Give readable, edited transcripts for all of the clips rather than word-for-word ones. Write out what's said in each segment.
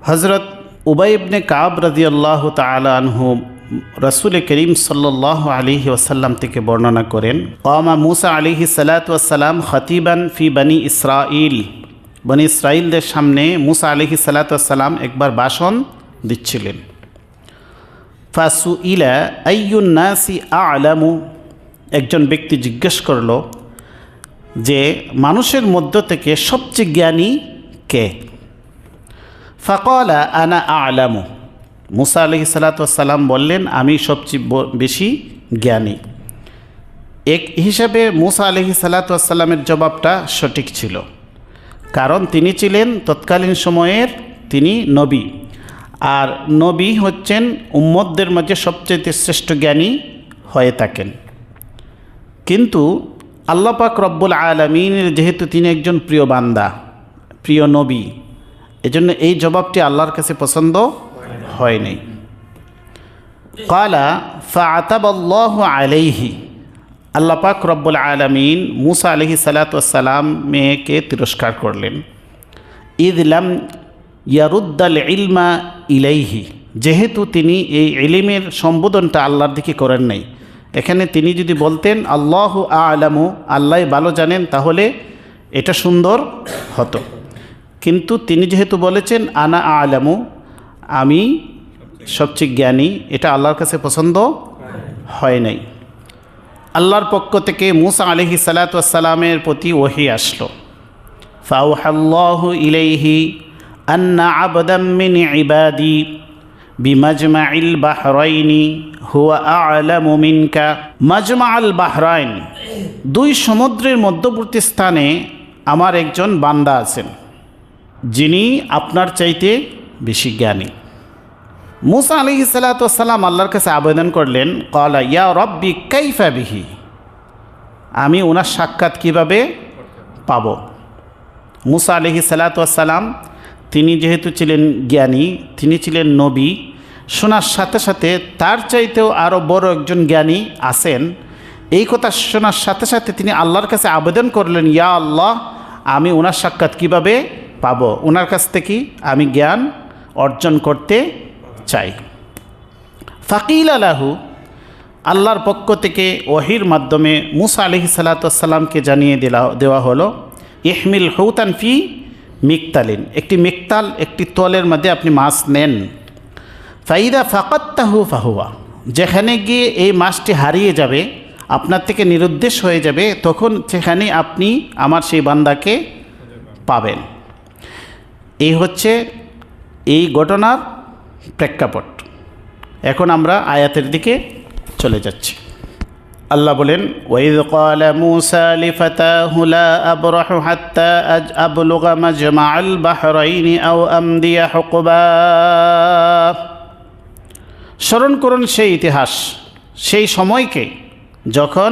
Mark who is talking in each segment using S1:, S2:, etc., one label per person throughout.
S1: হযরত উবাই ইবনে কাব রাদিয়াল্লাহু তাআলা আনহু রাসূল করিম সাল্লাল্লাহু আলাইহি ওয়াসাল্লাম থেকে বর্ণনা করেন, কামা মুসা আলাইহিস সালাতু ওয়াসসালাম খতিবান ফি বনি ইসরাইল। বনি ইসরাইলদের সামনে মুসা আলাইহিস সালাতু ওয়াসসালাম একবার ভাষণ দিচ্ছিলেন। ফাসুইলা আইয়ুন নাসি আ'লামু, একজন ব্যক্তি জিজ্ঞেস করল যে মানুষের মধ্য থেকে সবচেয়ে জ্ঞানী কে? ফাকালা আনা আ'লামু, মুসা আলাইহিস সালাতু ওয়াসসালাম বললেন আমি সবচেয়ে বেশি জ্ঞানী। এক হিসাবে মুসা আলাইহিস সালাতু ওয়াসসালামের জবাবটা সঠিক ছিল, কারণ তিনি ছিলেন তৎকালীন সময়ের তিনি নবী, আর নবী হচ্ছেন উম্মতদের মাঝে সবচেয়ে শ্রেষ্ঠ জ্ঞানী হয়ে থাকেন। কিন্তু আল্লাহ পাক রব্বুল আলামিনের যেহেতু তিনি একজন প্রিয় বান্দা, প্রিয় নবী, এজন্য এই জবাবটি আল্লাহর কাছে পছন্দ হয়নি। ক্বালা ফাআতাবাল্লাহু আলাইহি, আল্লাহ পাক রব্বুল আলামিন মুসা আলাইহিস সালাতু ওয়াসসালাম মেয়েকে তিরস্কার করলেন। ইদ লাম ইয়ারুদ্দাল ইলমা ইলাইহি, যেহেতু তিনি এই ইলমের সম্বোধনটা আল্লাহর দিকে করেন নাই। এখানে তিনি যদি বলতেন আল্লাহু আ'লামু, আল্লাহ ভালো জানেন, তাহলে এটা সুন্দর হতো। কিন্তু তিনি যেহেতু বলেছেন আনা আ'লামু, আমি সবচেয়ে জ্ঞানী, এটা আল্লাহর কাছে পছন্দ হয় নাই। আল্লাহর পক্ষ থেকে মুসা আলাইহিস সালাতু ওয়াসসালামের প্রতি ওহী আসলো। ফাওহাল্লাহু ইলাইহি আন্না আবদাম মিন ইবাদি বিমাজমাইল বাহরাইনি হুয়া আ'লামু মিনকা। মাজমাআল বাহরাইন, দুই সমুদ্রের মধ্যবর্তী স্থানে আমার একজন বান্দা আছেন যিনি আপনার চাইতে বেশি জ্ঞানী। মুসা আলাইহিস সালাতু ওয়াসসালাম আল্লাহর কাছে আবেদন করলেন, ক্বালা ইয়া রাব্বি কাইফা বিহি, আমি ওনার সাক্ষাৎ কিভাবে পাব? মুসা আলাইহিস সালাতু ওয়াসসালাম তিনি যেহেতু ছিলেন জ্ঞানী, তিনি ছিলেন নবী, শোনার সাথে সাথে তার চাইতেও আরও বড় একজন জ্ঞানী আছেন, এই কথা শোনার সাথে সাথে তিনি আল্লাহর কাছে আবেদন করলেন, ইয়া আল্লাহ, আমি ওনার সাক্ষাৎ কিভাবে পাব? ওনার কাছ থেকে আমি জ্ঞান অর্জন করতে চাই। ফাকিল আলাহু, আল্লাহর পক্ষ থেকে ওহির মাধ্যমে মুসা আলাইহিস সালাতু ওয়াসসালামকে জানিয়ে দেওয়া হলো, ইহমিল হুতান ফি মিকতালিন, একটি মিকতাল, একটি তলের মধ্যে আপনি মাছ নেন। ফাইদা ফাকাত্তাহু ফাহুয়া, যেখানে গিয়ে এই মাছটি হারিয়ে যাবে, আপনার থেকে নিরুদ্দেশ হয়ে যাবে, তখন সেখানে আপনি আমার সেই বান্দাকে পাবেন। এই হচ্ছে এই ঘটনার প্রেক্ষাপট। এখন আমরা আয়াতের দিকে চলে যাচ্ছি। আল্লাহ বলেন, ওয়াইদ ক্বালা মূসা লিফাতাহু লা আবরাহু হাত্তা আবলুগা মাজমাআল বাহরাইনি আও আমদিয়া হুকবা। স্মরণ করুন সেই ইতিহাস, সেই সময়কে যখন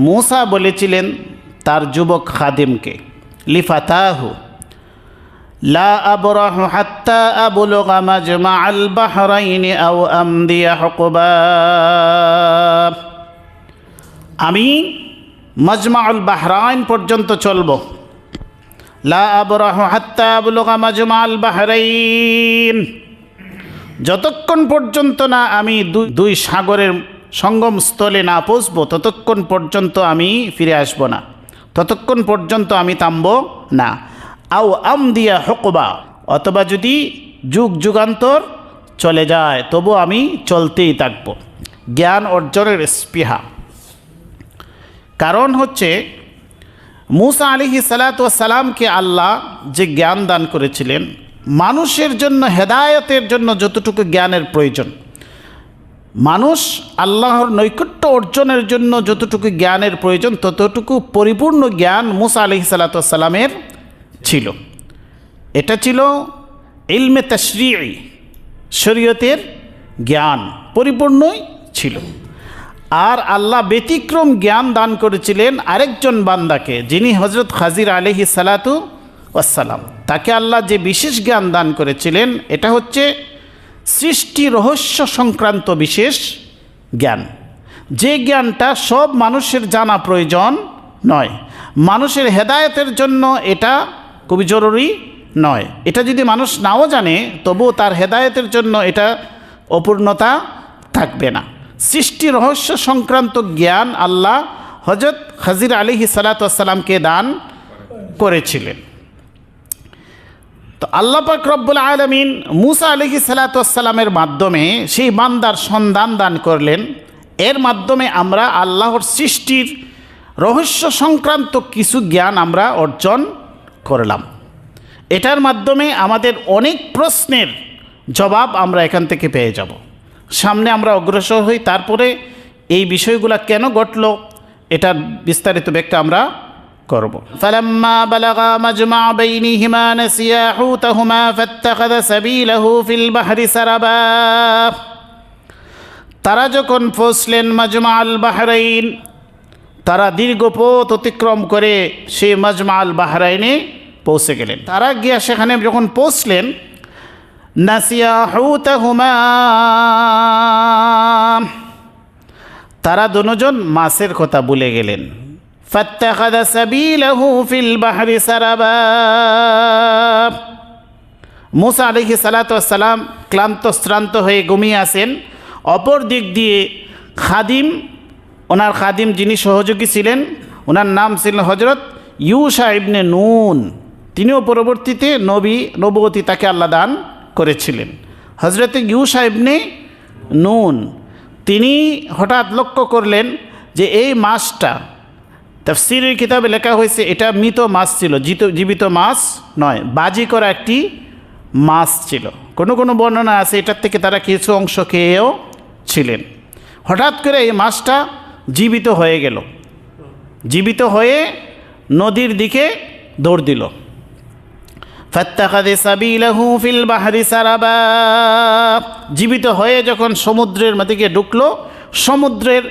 S1: মূসা বলেছিলেন তার যুবক খাদেমকে, লিফাতাহু লা আবরাহু হাত্তা আবলুগা মাজমাআল বাহরাইনি আও আমদিয়া হুকবা, আমি মাজমাউল বাহরাইন পর্যন্ত চলব। লা আবরাহু হাত্তা আবলুগা মাজমাউল বাহরাইন, যতক্ষণ পর্যন্ত না আমি দুই সাগরের সঙ্গম স্থলে না পৌঁছব, ততক্ষণ পর্যন্ত আমি ফিরে আসব না, ততক্ষণ পর্যন্ত আমি থামব না। আও আমদিয়া হুকবা, অথবা যদি যুগ যুগান্তর চলে যায় তবু আমি চলতেই থাকব। জ্ঞান অর্জনের স্পৃহা। কারণ হচ্ছে মূসা আলাইহিস সালাতু ওয়াসসালামকে আল্লাহ যে জ্ঞান দান করেছিলেন, মানুষের জন্য হেদায়েতের জন্য যতটুকু জ্ঞানের প্রয়োজন, মানুষ আল্লাহর নৈকট্য অর্জনের জন্য যতটুকু জ্ঞানের প্রয়োজন, ততটুকু পরিপূর্ণ জ্ঞান মূসা আলাইহিস সালাতু ওয়াসসালামের ছিল। এটা ছিল ইলমে তাশরিঈ, শরীয়তের জ্ঞান পরিপূর্ণই ছিল। আর আল্লাহ ব্যতিক্রম জ্ঞান দান করেছিলেন আরেকজন বান্দাকে, যিনি হযরত খাজির আলাইহিস সালাতু ওয়াসসালাম। তাকে আল্লাহ যে বিশেষ জ্ঞান দান করেছিলেন, এটা হচ্ছে সৃষ্টি রহস্য সংক্রান্ত বিশেষ জ্ঞান, যে জ্ঞানটা সব মানুষের জানা প্রয়োজন নয়। মানুষের হেদায়েতের জন্য এটা খুবই জরুরি নয়। এটা যদি মানুষ নাও জানে তবুও তার হেদায়েতের জন্য এটা অপূর্ণতা থাকবে না। সৃষ্টি রহস্য সংক্রান্ত জ্ঞান আল্লাহ হযরত খাজির আলাইহিস সালাতু ওয়াস সালামকে দান করেছিলেন। তো আল্লাহ পাক রব্বুল আলামিন মুসা আলাইহিস সালাতু ওয়াস সালামের মাধ্যমে সেই বান্দার সন্ধান দান করলেন। এর মাধ্যমে আমরা আল্লাহর সৃষ্টির রহস্য সংক্রান্ত কিছু জ্ঞান আমরা অর্জন করলাম। এটার মাধ্যমে আমাদের অনেক প্রশ্নের জবাব আমরা এখান থেকে পেয়ে যাব। সামনে আমরা অগ্রসর হই, তারপরে এই বিষয়গুলো কেন ঘটলো এটার বিস্তারিত ব্যাখ্যা আমরা করব। ফালাম্মা বালাগা মাজমা বাইনিহিমা নাসিয়া হুতাহুমা ফাত্তাখাযা সাবিলাহু ফিল বাহরি সারাবা। তারা যখন পৌঁছলেন মাজমা আল বাহরাইন, তারা দীর্ঘ পথ অতিক্রম করে সেই মাজমা আল বাহরাইনে পৌঁছে গেলেন। তারা গিয়া সেখানে যখন পৌঁছলেন, নাসিয়া হুতাহুমা, তারা দুজন মাছের কথা ভুলে গেলেন। ফাত্তাখাযা সাবিলাহু ফিল বাহরি সারাবা। মুসা আলাইহিস সালাতু ওয়াস সালাম ক্লান্ত শ্রান্ত হয়ে ঘুমিয়ে আছেন। অপর দিক দিয়ে ওনার খাদিম যিনি সহযোগী ছিলেন, ওনার নাম ছিল হজরত ইউশা ইবনে নুন। তিনিও পরবর্তীতে নবুয়তি তাকে আল্লাহ দান করেছিলেন। হজরত ইউশা ইবনে নুন তিনি হঠাৎ লক্ষ্য করলেন যে এই মাছটা, তাফসীরের কিতাবে লেখা হয়েছে এটা মৃত মাছ ছিল, জীবিত মাছ নয়, বাজি করা একটি মাছ ছিল। কোনো কোনো বর্ণনা আছে এটার থেকে তারা কিছু অংশ খেয়েও ছিলেন। হঠাৎ করে এই মাছটা জীবিত হয়ে গেল, জীবিত হয়ে নদীর দিকে দৌড় দিল। ফাত্তাখাযা সাবিলাহু ফিল বাহরি সারাবা। জীবিত হয়ে যখন সমুদ্রের মধ্যে ঢুকলো, সমুদ্রের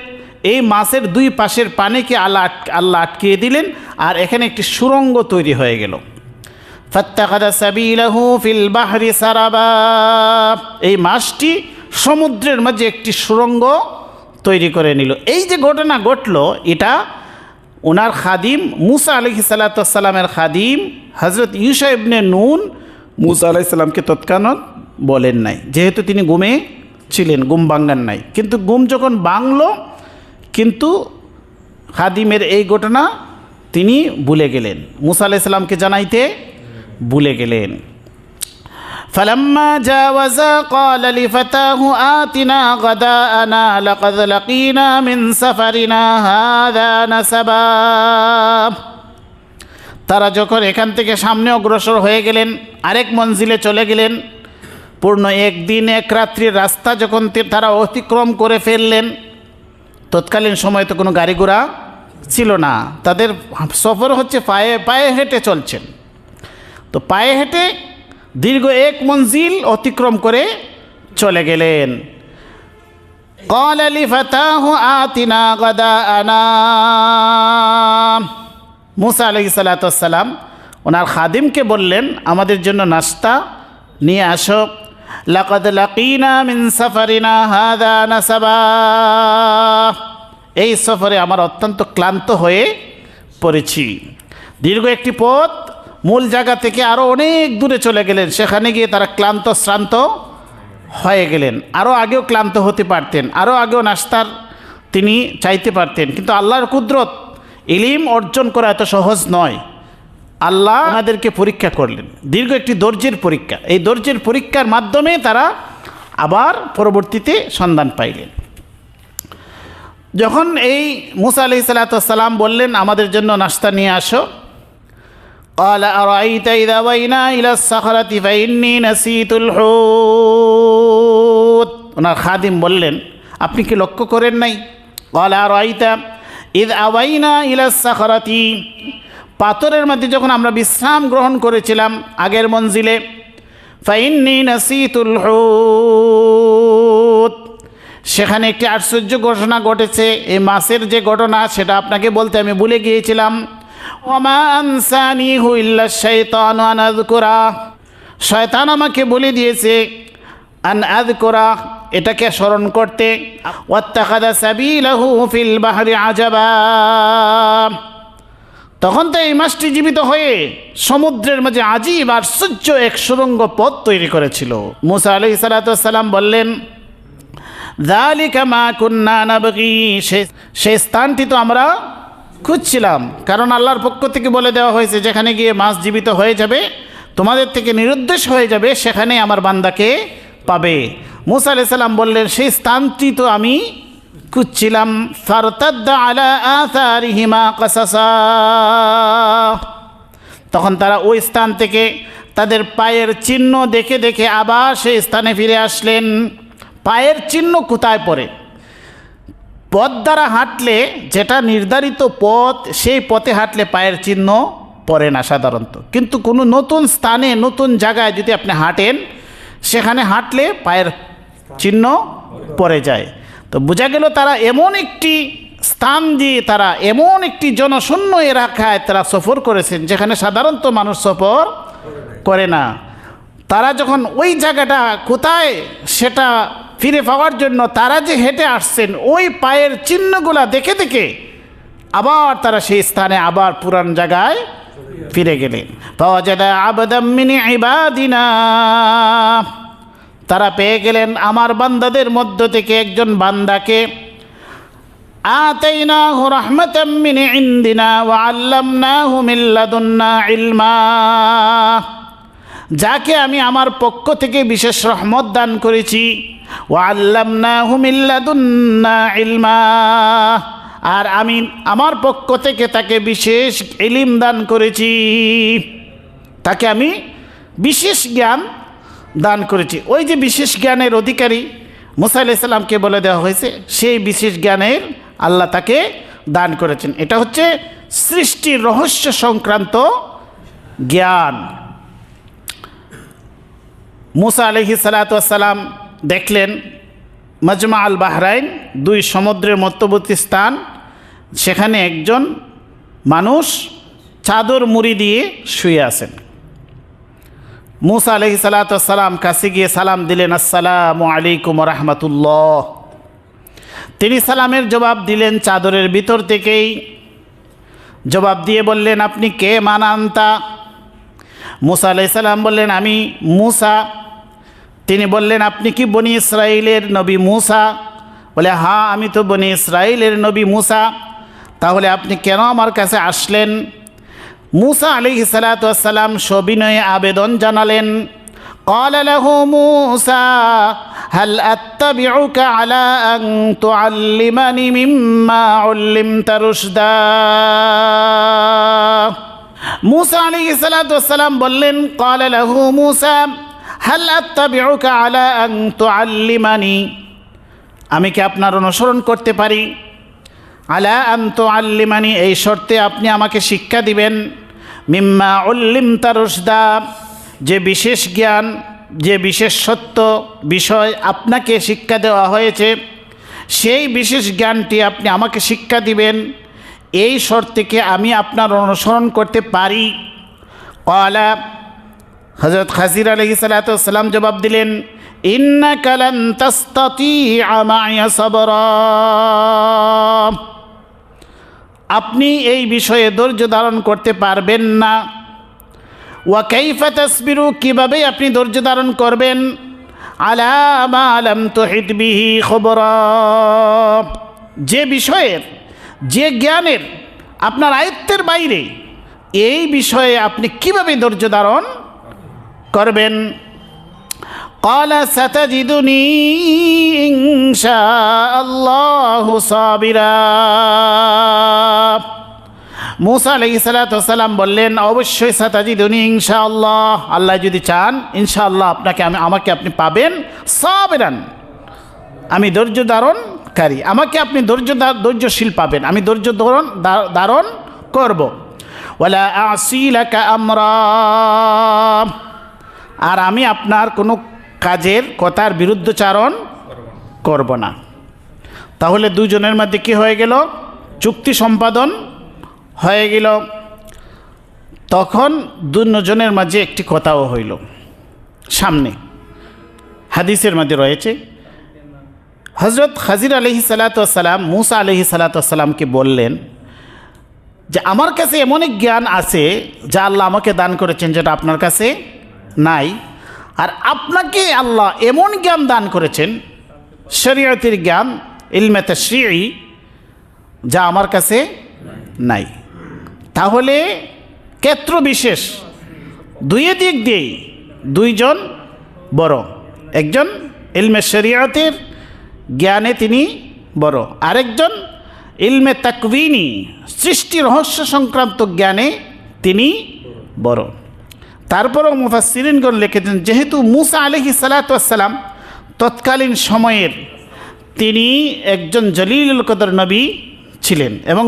S1: এই মাছের দুই পাশের পানিকে আল্লাহ আটকিয়ে দিলেন, আর এখানে একটি সুড়ঙ্গ তৈরি হয়ে গেল। ফাত্তাখাযা সাবিলাহু ফিল বাহরি সারাবা। এই মাছটি সমুদ্রের মাঝে একটি সুড়ঙ্গ তৈরি করে নিল। এই যে ঘটনা ঘটলো, এটা ওনার খাদিম মুসা আলাইহিস সালাতু ওয়াস সালামের খাদিম হযরত ইউশা ইবনে নুন মুসা আলাইহিস সালামকে তৎক্ষণাৎ বলেন নাই, যেহেতু তিনি ঘুমে ছিলেন, ঘুম ভাঙান নাই। কিন্তু ঘুম যখন ভাঙলো, কিন্তু খাদিমের এই ঘটনা তিনি ভুলে গেলেন, মুসা আলাইহিস সালামকে জানাইতে ভুলে গেলেন। فلما جاوزا قال لفتاه آتنا غداءنا لقد لقينا من سفرنا هذا نسبا। তারা যখন এখান থেকে সামনে অগ্রসর হয়ে গেলেন, আরেক মঞ্জিলে চলে গেলেন, পূর্ণ একদিন এক রাত্রির রাস্তা যখন তারা অতিক্রম করে ফেললেন, তৎকালীন সময় তো কোনো গাড়ি ঘোড়া ছিল না, তাদের সফর হচ্ছে পায়ে হেঁটে চলছেন। তো পায়ে হেঁটে দীর্ঘ এক মঞ্জিল অতিক্রম করে চলে গেলেন। قال لفتاه آتنا غداءنا। মুসা আলাইহিস সালাতু ওয়াস সালাম ওনার খাদিমকে বললেন, আমাদের জন্য নাস্তা নিয়ে আসো। লাকাদ লাকিনা মিন সাফারিনা হাযা নাসাবা। এই সফরে আমার অত্যন্ত ক্লান্ত হয়ে পড়েছি। দীর্ঘ একটি পথ, মূল জায়গা থেকে আরও অনেক দূরে চলে গেলেন। সেখানে গিয়ে তারা ক্লান্ত শ্রান্ত হয়ে গেলেন। আরও আগেও ক্লান্ত হতে পারতেন, আরও আগেও নাস্তার তিনি চাইতে পারতেন, কিন্তু আল্লাহর কুদরত, ইলম অর্জন করা এত সহজ নয়। আল্লাহ আমাদেরকে পরীক্ষা করলেন, দীর্ঘ একটি ধৈর্যের পরীক্ষা। এই ধৈর্যের পরীক্ষার মাধ্যমে তারা আবার পরবর্তীতে সন্ধান পাইলেন। যখন এই মুসা আলাইহিস সালাতু ওয়াস সালাম বললেন, আমাদের জন্য নাস্তা নিয়ে আসো। قال أرأيت إذا وينا إلى الصخرة فإني نسيت الحوت। ওনার খাদিম বললেন, আপনি কি লক্ষ্য করেন নাই? قال أرأيت إذ أوينا إلى الصخرة। পাথরের মধ্যে যখন আমরা বিশ্রাম গ্রহণ করেছিলাম আগের মঞ্জিলে, فإني نسيت الحوت। সেখানে একটি আশ্চর্য ঘটনা ঘটেছে। এই মাছের যে ঘটনা, সেটা আপনাকে বলতে আমি ভুলে গিয়েছিলাম। ওমা আনসানিহু ইল্লা শাইতানু আন আযকুরা। শয়তান আমাকে বলে দিয়েছে আন আযকুরা, এটাকে স্মরণ করতে। ওয়াত্তাখাযা সাবিলাহু ফিল বাহরি আজাবা। তখন তো এই মাছটি জীবিত হয়ে সমুদ্রের মাঝে আজীব আশ্চর্য এক সুড়ঙ্গ পথ তৈরি করেছিল। মুসা আলাইহিস সালাতু ওয়াস সালাম বললেন, যালিকা মা কুন্না নাবগি, সেই স্থানটি তো আমরা খুঁজছিলাম, কারণ আল্লাহর পক্ষ থেকে বলে দেওয়া হয়েছে যেখানে গিয়ে মাছ জীবিত হয়ে যাবে, তোমাদের থেকে নিরুদ্দেশ হয়ে যাবে, সেখানে আমার বান্দাকে পাবে। মুসা আলাইহিস সালাম বললেন, সেই স্থানটি তো আমি খুঁজছিলাম। ফারতাদ্দা আলা আথারিহিমা কাসাসা, তখন তারা ওই স্থান থেকে তাদের পায়ের চিহ্ন দেখে দেখে আবার সেই স্থানে ফিরে আসলেন। পায়ের চিহ্ন কোথায় পড়ে? পথ দ্বারা হাঁটলে, যেটা নির্ধারিত পথ, সেই পথে হাঁটলে পায়ের চিহ্ন পড়ে না সাধারণত, কিন্তু কোনো নতুন স্থানে নতুন জায়গায় যদি আপনি হাঁটেন, সেখানে হাঁটলে পায়ের চিহ্ন পড়ে যায়। তো বোঝা গেল তারা এমন একটি স্থান দিয়ে, তারা এমন একটি জনশূন্য এলাকায় তারা সফর করেছেন যেখানে সাধারণত মানুষ সফর করে না। তারা যখন ওই জায়গাটা কোথায় সেটা ফিরে পাওয়ার জন্য তারা যে হেঁটে আসছেন, ওই পায়ের চিহ্নগুলা দেখে দেখে আবার তারা সেই স্থানে আবার পুরান জায়গায় ফিরে গেলেন। ফাওয়াজাদা আবদাম মিন ইবাদিনা, তারা পেয়ে গেলেন আমার বান্দাদের মধ্য থেকে একজন বান্দাকে। আতাইনাহু রাহমাতাম মিন ইনদিনা ওয়া আল্লামনাহু মিন লাদুন্না ইলমা, যাকে আমি আমার পক্ষ থেকে বিশেষ রহমত দান করেছি। ওয়া আল্লামনাহু মিন লাদুন্না ইলমা, আর আমি আমার পক্ষ থেকে তাকে বিশেষ ইলম দান করেছি, তাকে আমি বিশেষ জ্ঞান দান করেছি। ওই যে বিশেষ জ্ঞানের অধিকারী মুসা আলাইহিস সালামকে বলে দেওয়া হয়েছে, সেই বিশেষ জ্ঞানের আল্লাহ তাকে দান করেছেন। এটা হচ্ছে সৃষ্টির রহস্য সংক্রান্ত জ্ঞান। মুসা আলাইহিস সালাতু ওয়াস সালাম দেখলেন মাজমা আল বাহরাইন, দুই সমুদ্রের মধ্যবর্তী স্থান, সেখানে একজন মানুষ চাদর মুড়ি দিয়ে শুয়ে আছেন। মুসা আলাইহিস সালাতু ওয়াস সালাম কাছে গিয়ে সালাম দিলেন, আসসালামু আলাইকুম ওয়া রাহমাতুল্লাহ। তিনি সালামের জবাব দিলেন চাদরের ভিতর থেকেই, জবাব দিয়ে বললেন, আপনি কে মানান্তা? মুসা আলাইহিস সালাম বললেন, আমি মুসা। তিনি বললেন, আপনি কি বনি ইসরাইলের নবী মুসা? বলে, হ্যাঁ আমি তো বনি ইসরাইলের নবী মুসা। তাহলে আপনি কেন আমার কাছে আসলেন? মুসা আলাইহিস সালাতু ওয়াস সালাম সবিনয়ে আবেদন জানালেন। ক্বালা লাহু মুসা হাল আত্তাবিউকা আলা আন তুআল্লিমানি মিম্মা উল্লিমতা রুশদা। মুসা আলাইহিস সালাতু ওয়াস সালাম বললেন, ক্বালা লাহু মুসা হাল আত্তাবিউকা আলা আন তুআল্লিমানি, আমি কি আপনার অনুসরণ করতে পারি? আলা আন তুআল্লিমানি, এই শর্তে আপনি আমাকে শিক্ষা দিবেন। মিম্মা উল্লিমতা রুশদা, যে বিশেষ জ্ঞান, যে বিশেষ সত্য বিষয় আপনাকে শিক্ষা দেওয়া হয়েছে, সেই বিশেষ জ্ঞানটি আপনি আমাকে শিক্ষা দিবেন, এই শর্তকে আমি আপনার অনুসরণ করতে পারি। ক্বালা, হযরত খাজির আলাইহিস সালাতু ওয়াস সালাম জবাব দিলেন, ইন্নাকা লান তাসতাতিআ মা'ইয়া সাবরা, আপনি এই বিষয়ে ধৈর্য ধারণ করতে পারবেন না। ওয়া কাইফা তাসবিরু, কিভাবে আপনি ধৈর্য ধারণ করবেন? আলা মা লাম তুহিত বিহি খবরা, যে বিষয়ের, যে জ্ঞানের আপনার আয়ত্তের বাইরে, এই বিষয়ে আপনি কিভাবে ধৈর্য ধারণ করবেন? ক্বালা সাতাজিদুনি ইনশাআল্লাহু সাবিরা। মুসা আলাইহিস সালাতু ওয়াস সালাম বললেন, অবশ্যই সাতাজিদুনি ইনশাআল্লাহ, আল্লাহ যদি চান ইনশাআল্লাহ আমাকে আপনি পাবেন। সাবিরান, আমি ধৈর্য ধারণকারী, আমাকে আপনি ধৈর্যশীল পাবেন, আমি ধৈর্য ধারণ করব। ওয়ালা আসি লাকা আমরা, আর আমি আপনার কোনো কাজের কথার বিরুদ্ধচারণ করব না। তাহলে দুজনের মধ্যে কি হয়ে গেল? চুক্তি সম্পাদন হয়ে গেল। তখন দুজনের মাঝে একটি কথাও হইল। সামনে হাদিসের মধ্যে রয়েছে, হযরত খাজির আলাইহিস সালাতু ওয়াস সালাম মুসা আলাইহিস সালাতু ওয়াস সালামকে বললেন, যে আমার কাছে এমন এক জ্ঞান আছে যা আল্লাহ আমাকে দান করেছেন, যেটা আপনার কাছে নাই, আর আপনাকে আল্লাহ এমন জ্ঞান দান করেছেন শরীয়তের জ্ঞান, ইলমে তাশরিঈ, যা আমার কাছে নাই। তাহলে ক্ষেত্র বিশেষ দুই দিক দিয়েই দুইজন বড়। একজন ইলমে শরীয়তের জ্ঞানে তিনি বড়, আরেকজন ইলমে তাকওয়িনী, সৃষ্টি রহস্য সংক্রান্ত জ্ঞানে তিনি বড়। তারপরেও মুফাসসিরিনগণ লিখেছেন, যেহেতু মুসা আলাইহিস সালাতু ওয়াস সালাম তৎকালীন সময়ের তিনি একজন জলিলুল কদর নবী ছিলেন এবং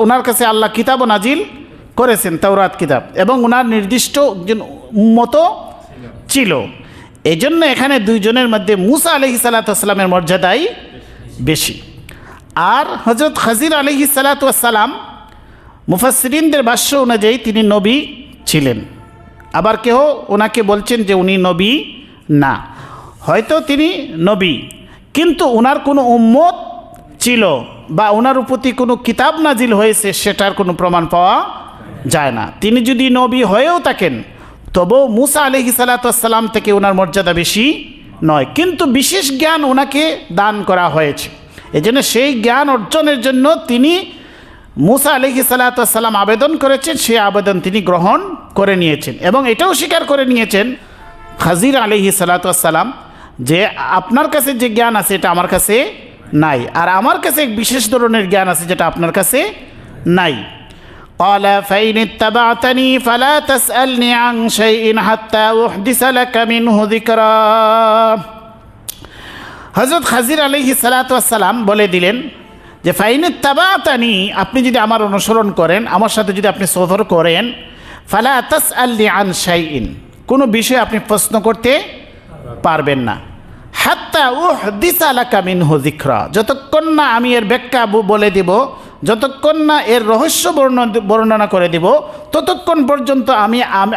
S1: ওনার কাছে আল্লাহ কিতাবও নাজিল করেছেন, তাওরাত কিতাব, এবং ওনার নির্দিষ্ট একজন উম্মত ছিল। এই জন্য এখানে দুইজনের মধ্যে মুসা আলাইহিস সালাতু ওয়াস সালামের মর্যাদাই বেশি। আর হযরত খাজির আলাইহিস সালাতু ওয়াস সালাম মুফাসসিরিনদের ভাষ্য অনুযায়ী তিনি নবী ছিলেন, আবার কেউ ওনাকে বলছেন যে উনি নবী না। হয়তো তিনি নবী, কিন্তু ওনার কোনো উম্মত ছিল বা ওনার প্রতি কোনো কিতাব নাজিল হয়েছে সেটার কোনো প্রমাণ পাওয়া যায় না। তিনি যদি নবী হয়েও থাকেন তবুও মুসা আলাইহিস সালাতু ওয়াস সালাম থেকে ওনার মর্যাদা বেশি নয়, কিন্তু বিশেষ জ্ঞান ওনাকে দান করা হয়েছে। এজন্য সেই জ্ঞান অর্জনের জন্য তিনি মুসা আলাইহিস সালাতু ওয়াস সালাম আবেদন করেছেন, সেই আবেদন তিনি গ্রহণ করে নিয়েছেন এবং এটাও স্বীকার করে নিয়েছেন খাজির আলাইহিস সালাতু ওয়াস সালাম যে আপনার কাছে যে জ্ঞান আছে এটা আমার কাছে নাই, আর আমার কাছে এক বিশেষ ধরনের জ্ঞান আছে যেটা আপনার কাছে নাই। قال فإن اتبعتني فلا تسألني عن شيء حتى أحدث لك منه ذكرا। হযরত খাজির আলাইহিস সালাতু ওয়াস সালাম বলে দিলেন যে ফাইন ইত্তাবাতানি, আপনি যদি আমার অনুসরণ করেন, আমার সাথে যদি আপনি সফর করেন, ফালা তাসআলনি আন শাইইন, কোনো বিষয়ে আপনি প্রশ্ন করতে পারবেন না, হাত্তা উহদিসা লাকা মিনহু যিকরা, যতক্ষণ না আমি এর ব্যাখ্যা বলে দেব, যতক্ষণ না এর রহস্য বর্ণনা করে দেব, ততক্ষণ পর্যন্ত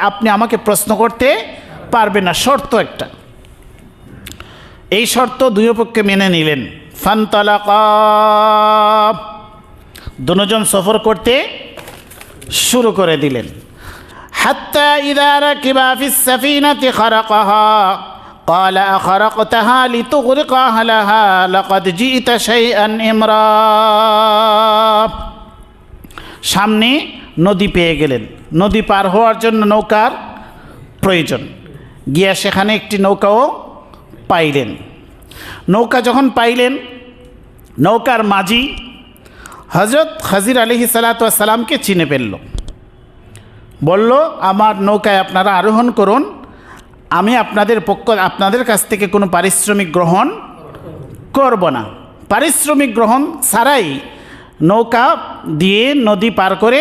S1: আপনি আমাকে প্রশ্ন করতে পারবেন না। শর্ত একটা, এই শর্ত দুই পক্ষে মেনে নিলেন। ফান্তালাকা, দুজন সফর করতে শুরু করে দিলেন। হাত্তা ইযা রাকিবা ফিস সাফিনাতি খারাকাহা قال أخرقتها لتغرق أهلها لقد جئت شيئا إمرا। সামনে নদী পেয়ে গেলেন, নদী পার হওয়ার জন্য নৌকার প্রয়োজন, গিয়া সেখানে একটি নৌকাও পাইলেন। নৌকা যখন পাইলেন, নৌকার মাঝি হযরত খাজির আলাইহিস সালাতু ওয়াস সালামকে চিনে ফেলল, বলল আমার নৌকায় আপনারা আরোহণ করুন, আমি আপনাদের কাছ থেকে কোনো পারিশ্রমিক গ্রহণ করব না। পারিশ্রমিক গ্রহণ ছাড়াই নৌকা দিয়ে নদী পার করে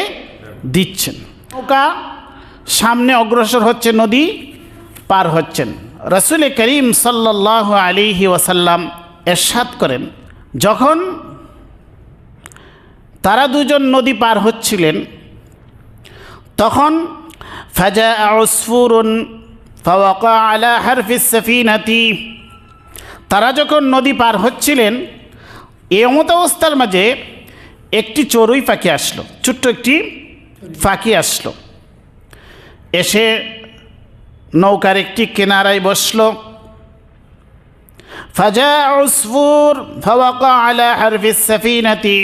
S1: দিচ্ছেন। নৌকা সামনে অগ্রসর হচ্ছে, নদী পার হচ্ছেন। রাসূল করিম সাল্লাল্লাহু আলাইহি ওয়াসাল্লাম ইরশাদ করেন, যখন তারা দুজন নদী পার হচ্ছিলেন তখন ফাজাআ উসফুরুন ফাওয়াকা আলা হারফিস সাফিনাতি, তারা যখন নদী পার হচ্ছিলেন এমত অবস্থার মাঝে একটি চড়ুই পাখি আসলো, ছোট্ট একটি পাখি আসলো, এসে নৌকার একটি কিনারায় বসলো। ফাজাআ উসফুর ফাওয়াকা আলা হারফিস সাফিনাতি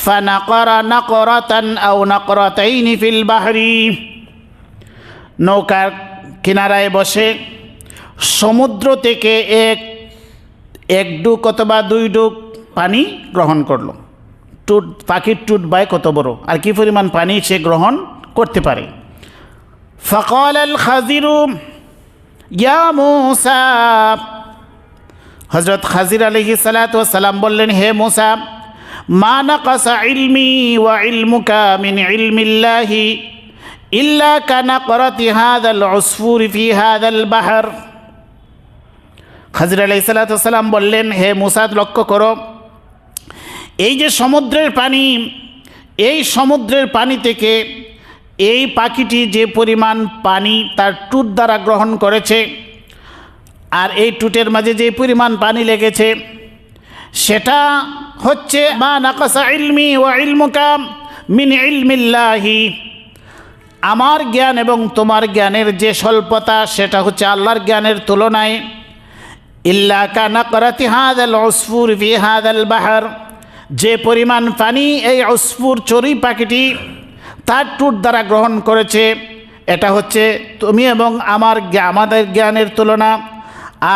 S1: ফানাকরা নাকরাতান আও নাকরাতাইনি ফিল বাহরি, নৌকার কিনারায় বসে সমুদ্র থেকে এক ডুব অথবা দুই ডুব পানি গ্রহণ করলো। পাখির টুট বায় কত বড়, আর কি পরিমাণ পানি সে গ্রহণ করতে পারে। ফাকাল আল খাজিরু ইয়া মূসা, হযরত খাজির আলাইহিস সালাতু ওয়াস সালাম বললেন, হে মূসা, মা নাকাসা ইলমি ওয়া ইলমুকা মিন ইলমিল্লাহি ইল্লা কানাকরাতি হাযাল উসফুরি ফি হাযাল বাহর। খাজির আলাইহিস সালাতু ওয়াস সালাম বললেন, হে মূসা, লক্ষ্য করো, এই যে সমুদ্রের পানি, এই সমুদ্রের পানি থেকে এই পাখিটি যে পরিমাণ পানি তার টুট দ্বারা গ্রহণ করেছে, আর এই টুটের মাঝে যে পরিমাণ পানি লেগেছে, সেটা হচ্ছে মা নাকাসা ইলমি ওয়া ইলমুকা মিন ইলমিল্লাহি, আমার জ্ঞান এবং তোমার জ্ঞানের যে স্বল্পতা সেটা হচ্ছে আল্লাহর জ্ঞানের তুলনায়। ইল্লা কানাকরাতি হাযাল উসফুর ফি হাযাল বাহর, যে পরিমাণ পানি এই উসফুর চড়ুই পাখিটি তার টুট দ্বারা গ্রহণ করেছে, এটা হচ্ছে তুমি এবং আমাদের জ্ঞানের তুলনা।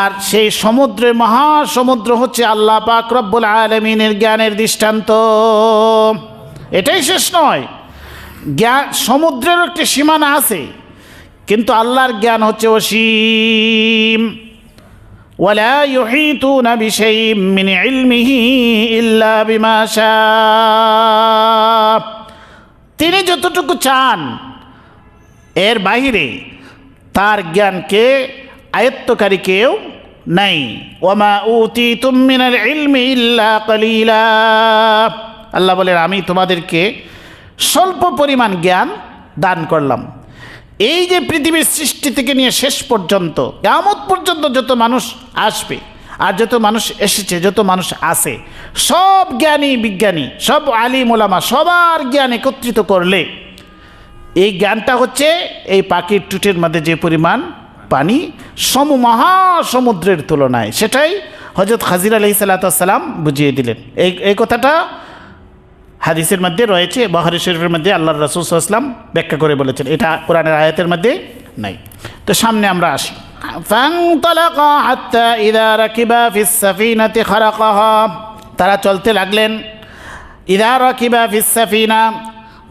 S1: আর সেই সমুদ্রের মহাসমুদ্র হচ্ছে আল্লাহ পাক রব্বুল আলামিনের জ্ঞানের দৃষ্টান্ত। এটাই শেষ নয়, জ্ঞান সমুদ্রেরও একটি সীমানা আছে, কিন্তু আল্লাহর জ্ঞান হচ্ছে অসীম। ওয়ালা ইউহিতুনা বিশাইইম মিন ইলমিহি ইল্লা বিমা শাআ, তিনি যতটুকু চান এর বাহিরে তার জ্ঞানকে আয়ত্তকারী কেউ নাই। ওয়ামা উতিতুম মিনাল ইলমি ইল্লা কালিলা, আল্লাহ বলেন আমি তোমাদেরকে স্বল্প পরিমাণ জ্ঞান দান করলাম। এই যে পৃথিবীর সৃষ্টি থেকে নিয়ে শেষ পর্যন্ত কিয়ামত পর্যন্ত যত মানুষ আসবে আর যত মানুষ এসেছে, যত মানুষ আছে, সব জ্ঞানী বিজ্ঞানী, সব আলিম ওলামা, সবার জ্ঞান একত্রিত করলে এই জ্ঞানটা হচ্ছে এই পাখির টুটের মধ্যে যে পরিমাণ পানি মহাসমুদ্রের তুলনায়। সেটাই হযরত খাজির আলাইহিস সালাম বুঝিয়ে দিলেন। এই কথাটা হাদিসের মধ্যে রয়েছে, বুখারী শরীফের মধ্যে আল্লাহর রাসূল সাল্লাল্লাহু আলাইহি ওয়াসাল্লাম ব্যাখ্যা করে বলেছেন, এটা কোরআনের আয়াতের মধ্যে নাই। তো সামনে আমরা আসি। ফানতালাকা হাত্তা ইযা রাকিবা ফিস সাফিনাতি খারাকাহা, তারা চলতে লাগলেন। ইযা রাকিবা ফিস সাফিনা,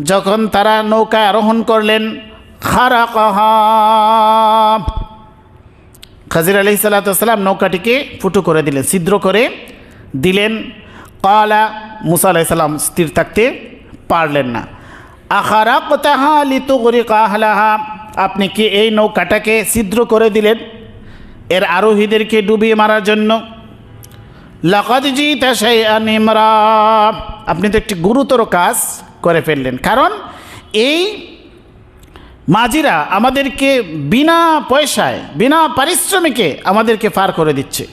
S1: যখন তারা নৌকা আরোহণ করলেন। খারাকাহা, খাজির আলাইহিস সালাম নৌকাটিকে ফুটো করে দিলেন, ছিদ্র করে দিলেন। ক্বালা, মুসা আলাইহিস সালাম স্থির থাকতে পারলেন না। আখারাকতাহা লিতুগরিকা আহলাহা, আপনি কি এই নৌকাটাকে ছিদ্র করে দিলেন এর আরোহীদেরকে ডুবিয়ে মারার জন্য? লাকাদ জিতা শাইআন ইমরা, আপনি তো একটি গুরুতর কাজ করে ফেললেন। কারণ এই মাঝিরা আমাদেরকে বিনা পয়সায়, বিনা পারিশ্রমিকে আমাদেরকে পার করে দিচ্ছে,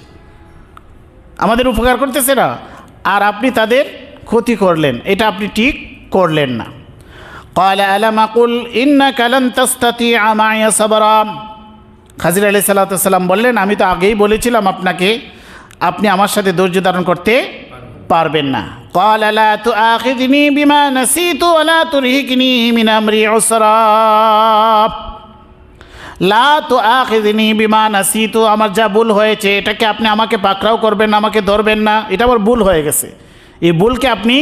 S1: আমাদের উপকার করতেছে না, আর আপনি তাদের ক্ষতি করলেন, এটা আপনি ঠিক করলেন না। ক্বালা আলাম আকুল ইন্নাকা লান তাসতাতিআ মা'ইয়া সাবরা, খাজির আলাইহিস সালাম বললেন আমি তো আগেই বলেছিলাম আপনাকে আপনি আমার সাথে ধৈর্য ধারণ করতে পারবেন না। ক্বালা লা তুআখিযনি বিমা নাসিতু ওয়া লা তুরহিকনি মিন আমরি উসরা, লা তুআখিযনি বিমা নাসিতু, আমার যা ভুল হয়েছে এটাকে আপনি আমাকে পাকড়াও করবেন না, আমাকে ধরবেন না, এটা আমার ভুল হয়ে গেছে, এই ভুলকে আপনি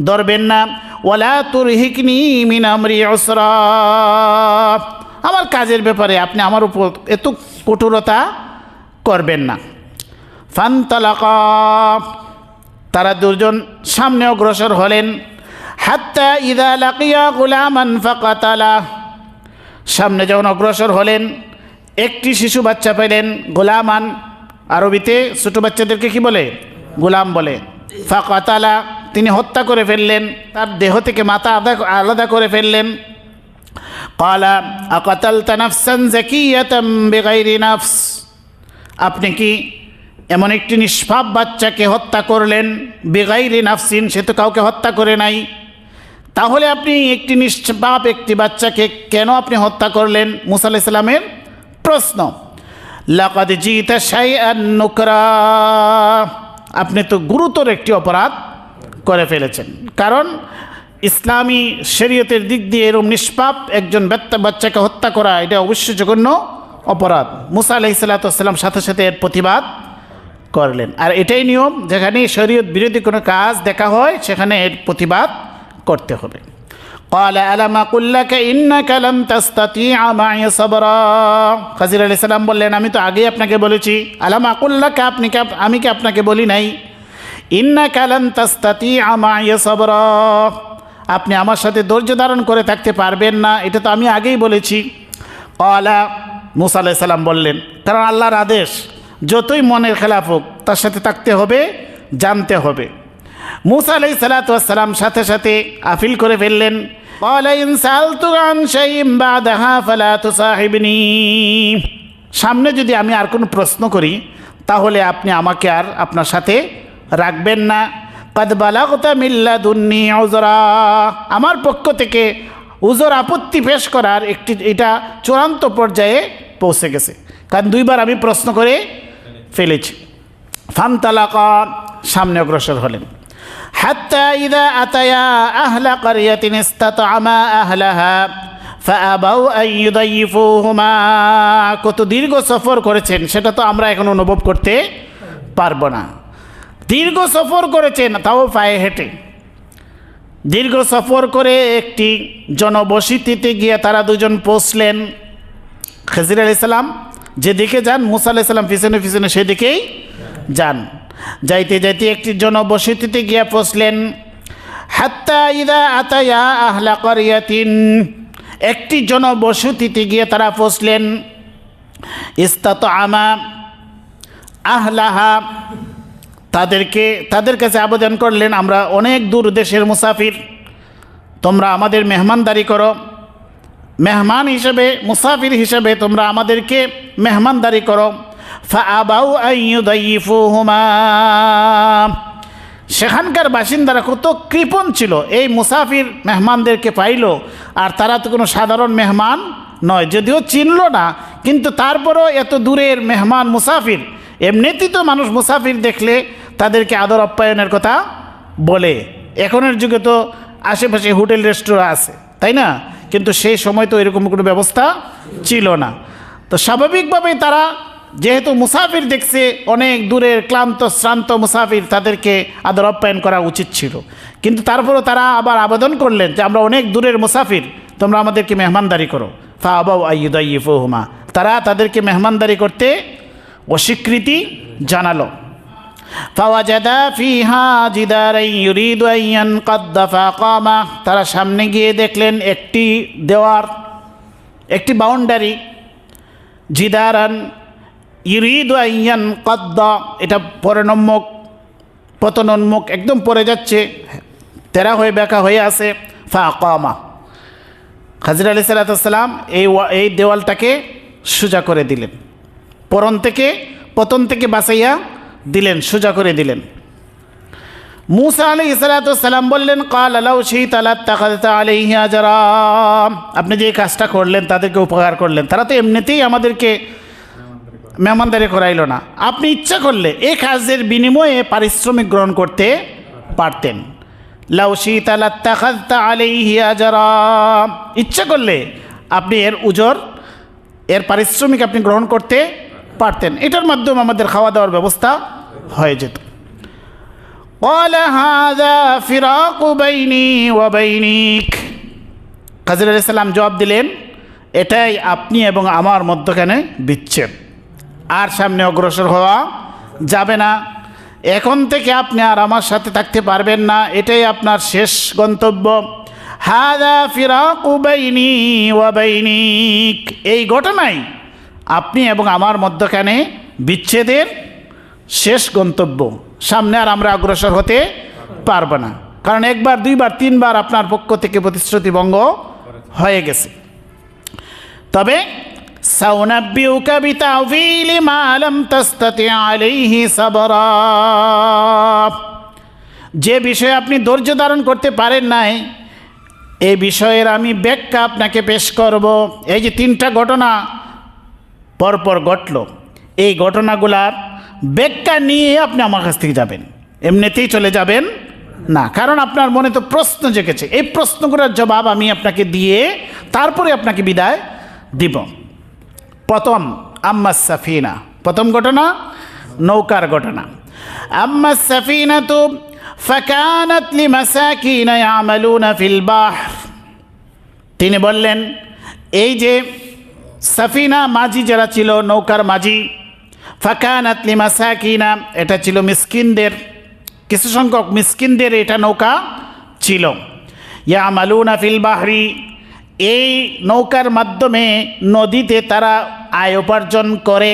S1: ধরবেন না। ওয়ালা তুরহিকনি মিন আমরি উসরা, আমার কাজের ব্যাপারে আপনি আমার উপর এত কঠোরতা করবেন না। ফানতালাকা, তারা দুজন সামনে অগ্রসর হলেন। হাত্তা ইযা লাকিয়া গুলামান ফাকাতালা, সামনে যখন অগ্রসর হলেন একটি শিশু বাচ্চা পেলেন। গোলামান আরবিতে ছোট বাচ্চাদেরকে কি বলে? গোলাম বলে। ফাকাতালা, তিনি হত্যা করে ফেললেন, তার দেহ থেকে মাথা আলাদা করে ফেললেন। ক্বালা আকাতালতা নাফসান যাকিয়াতাম বিগাইরি নাফস, আপনি কি এমন একটি নিষ্পাপ বাচ্চাকে হত্যা করলেন? বিগাইরি নাফসিন, সে তো কাউকে হত্যা করে নাই, তাহলে আপনি একটি নিষ্পাপ একটি বাচ্চাকে কেন আপনি হত্যা করলেন? মুসা আলাইহিস সালামের প্রশ্ন। লাকাদ জিতা শাইআন নুকরা, আপনি তো গুরুতর একটি অপরাধ করে ফেলেছেন। কারণ ইসলামী শরীয়তের দিক দিয়ে এরকম নিষ্পাপ একজন বাচ্চাকে হত্যা করা এটা অবশ্যই জঘন্য অপরাধ। মুসা আলাইহিস সালাম সাথে সাথে এর প্রতিবাদ করলেন। আর এটাই নিয়ম, যেখানে শরীয়ত বিরোধী কোনো কাজ দেখা হয় সেখানে এর প্রতিবাদ করতে হবে। ক্বালা আলাম আকুল লাকা ইন্নাকা লান তাসতাতিআ মা'ইয়া সাবরা, খাজির আলাইহিস সালাম বললেন আমি তো আগেই আপনাকে বলেছি। আলাম আকুল লাকা, আমি কি আপনাকে বলি নাই? ইন্নাকা লান তাসতাতিআ মা'ইয়া সাবরা, আপনি আমার সাথে ধৈর্য ধারণ করে থাকতে পারবেন না, এটা তো আমি আগেই বলেছি। ক্বালা, মুসা আলাইহিস সালাম বললেন, কারণ আল্লাহর আদেশ যতই মনের খেলাফ হোক তার সাথে থাকতে হবে, জানতে হবে। মুসা আলাইহিস সালাম সাথে সাথে আপিল করে ফেললেন। ক্বালা ইন সাআলতুকা আন শাইইন বা'দাহা ফালা তুসাহিবনি, সামনে যদি আমি আর কোনো প্রশ্ন করি তাহলে আপনি আমাকে আর আপনার সাথে রাখবেন না। কদ বালাগতা মিন লাদুন্নি উযরা, আমার পক্ষ থেকে উযর আপত্তি পেশ করার এটা চূড়ান্ত পর্যায়ে পৌঁছে গেছে, কারণ দুইবার আমি প্রশ্ন করে ফেলেছি। ফান্তালাকা, সামনে অগ্রসর হলেন। হাত্তা ইযা আতায়া আহলা ক্বরিয়াতিন ইসতাতআমা আহলাহা ফাআবাউ আন ইউদাইফুহুমা, কত দীর্ঘ সফর করেছেন সেটা তো আমরা এখন অনুভব করতে পারবো না। দীর্ঘ সফর করেছেন, তাও পায়ে হেঁটে। দীর্ঘ সফর করে একটি জনবসতিতে গিয়ে তারা দুজন পৌঁছলেন। খিজির আলাইহিস সালাম যেদিকে যান, মুসা আলাইহিস সালাম পিছনে পিছনে সেদিকেই যান। যাইতে যাইতে একটি জনবসতিতে গিয়ে পৌঁছলেন। হাত্তা ইযা আতায়া আহলা ক্বরিয়াতিন, একটি জনবসতিতে গিয়ে তারা পৌঁছলেন। ইসতাতআমা আহলাহা, তাদের কাছে আবেদন করলেন, আমরা অনেক দূর দেশের মুসাফির, তোমরা আমাদের মেহমানদারি করো, মেহমান হিসেবে, মুসাফির হিসেবে তোমরা আমাদেরকে মেহমানদারি করো। ফাআবাউ আন ইউদাইফুহুমা, সেখানকার বাসিন্দারা কত কৃপণ ছিল, এই মুসাফির মেহমানদেরকে পাইল, আর তারা তো কোনো সাধারণ মেহমান নয়, যদিও চিনল না, কিন্তু তারপরও এত দূরের মেহমান মুসাফির, এমনিতেই তো মানুষ মুসাফির দেখলে তাদেরকে আদর আপ্যায়নের কথা বলে। এখনের যুগে তো আশেপাশে হোটেল রেস্টুরেন্ট আছে, তাই না? কিন্তু সেই সময় তো এরকম কোনো ব্যবস্থা ছিল না। তো স্বাভাবিকভাবেই তারা যেহেতু মুসাফির দেখছে, অনেক দূরের ক্লান্ত শ্রান্ত মুসাফির, তাদেরকে আদর আপ্যায়ন করা উচিত ছিল। কিন্তু তারপরও তারা আবার আবেদন করলেন যে আমরা অনেক দূরের মুসাফির, তোমরা আমাদেরকে মেহমানদারি করো। ফাআবাউ আন ইউদাইফুহুমা, তারা তাদেরকে মেহমানদারি করতে অস্বীকৃতি জানালো। ফাওয়াজাদা ফিহা জিদারান ইউরিদু আন ইয়ানকাদ্দা ফাকামা, তারা সামনে গিয়ে দেখলেন একটি দেওয়ার, একটি বাউন্ডারি। জিদারান ইউরিদু আন ইয়ানকাদ্দা, এটা পরিণম্মক, পতনোন্মুখ, একদম পড়ে যাচ্ছে, তেরা হয়ে বেঁকা হয়ে আছে। ফাকামা, খিজির আলাইহিস সালাম এই দেওয়ালটাকে সোজা করে দিলেন, পতন থেকে বাঁচাইয়া দিলেন, সোজা করে দিলেন। মুসা আলাইহিস সালাম বললেন, ক্বালা লাউ শি'তা লাত্তাখাযতা আলাইহি আজরা, আপনি যে কাজটা করলেন তাদেরকে উপকার করলেন, তারা তো এমনিতেই আমাদেরকে মেহমানদারি করাইল না, আপনি ইচ্ছা করলে এই কাজের বিনিময়ে পারিশ্রমিক গ্রহণ করতে পারতেন। লাউ শি'তা লাত্তাখাযতা আলাইহি আজরা, ইচ্ছা করলে আপনি এর পারিশ্রমিক আপনি গ্রহণ করতে পারতেন, এটার মাধ্যমে আমাদের খাওয়া দাওয়ার ব্যবস্থা হয়ে যেত। ক্বালা হাযা ফিরাকু বাইনি ওয়া বাইনিক, খিজির আলাইহিস সালাম জবাব দিলেন, এটাই আপনি এবং আমার মধ্যখানে বিচ্ছেদ, আর সামনে অগ্রসর হওয়া যাবে না, এখন থেকে আপনি আর আমার সাথে থাকতে পারবেন না, এটাই আপনার শেষ গন্তব্য। হাযা ফিরাকু বাইনি ওয়া বাইনিক, এই ঘটনাই আপনি এবং আমার মধ্যখানে বিচ্ছেদের শেষ গন্তব্য, সামনে আর আমরা অগ্রসর হতে পারব না, কারণ একবার দুইবার তিনবার আপনার পক্ষ থেকে প্রতিশ্রুতি ভঙ্গ হয়ে গেছে। তবে সাউনাব্বিউকা বিতাউযীলি মা লাম তাসতাতি আলাইহি সাবরা, যে বিষয়ে আপনি ধৈর্য ধারণ করতে পারেন নাই, এই বিষয়ের আমি ব্যাখ্যা আপনাকে পেশ করব। এই যে তিনটা ঘটনা পরপর ঘটল, এই ঘটনাগুলার ব্যাখ্যা নিয়ে আপনি আমার কাছ থেকে যাবেন, এমনিতেই চলে যাবেন না, কারণ আপনার মনে তো প্রশ্ন জেগেছে, এই প্রশ্নগুলোর জবাব আমি আপনাকে দিয়ে তারপরে আপনাকে বিদায় দিব। প্রথম আম্মাস সাফিনা, প্রথম ঘটনা নৌকার ঘটনা। আম্মাস সাফিনাতু ফাকানাত লিমাসাকিনা ইয়ামালুনা ফিল বাহর, তিনি বললেন এই যে সাফিনা, মাঝি যারা ছিল, নৌকার মাঝি, ফাকানাত লিমাসাকিনা, এটা ছিল মিসকিনদের, কিছু সংখ্যক মিসকিনদের এটা নৌকা ছিল। ইয়ামালুনা ফিল বাহরি, এই নৌকার মাধ্যমে নদীতে তারা আয় উপার্জন করে।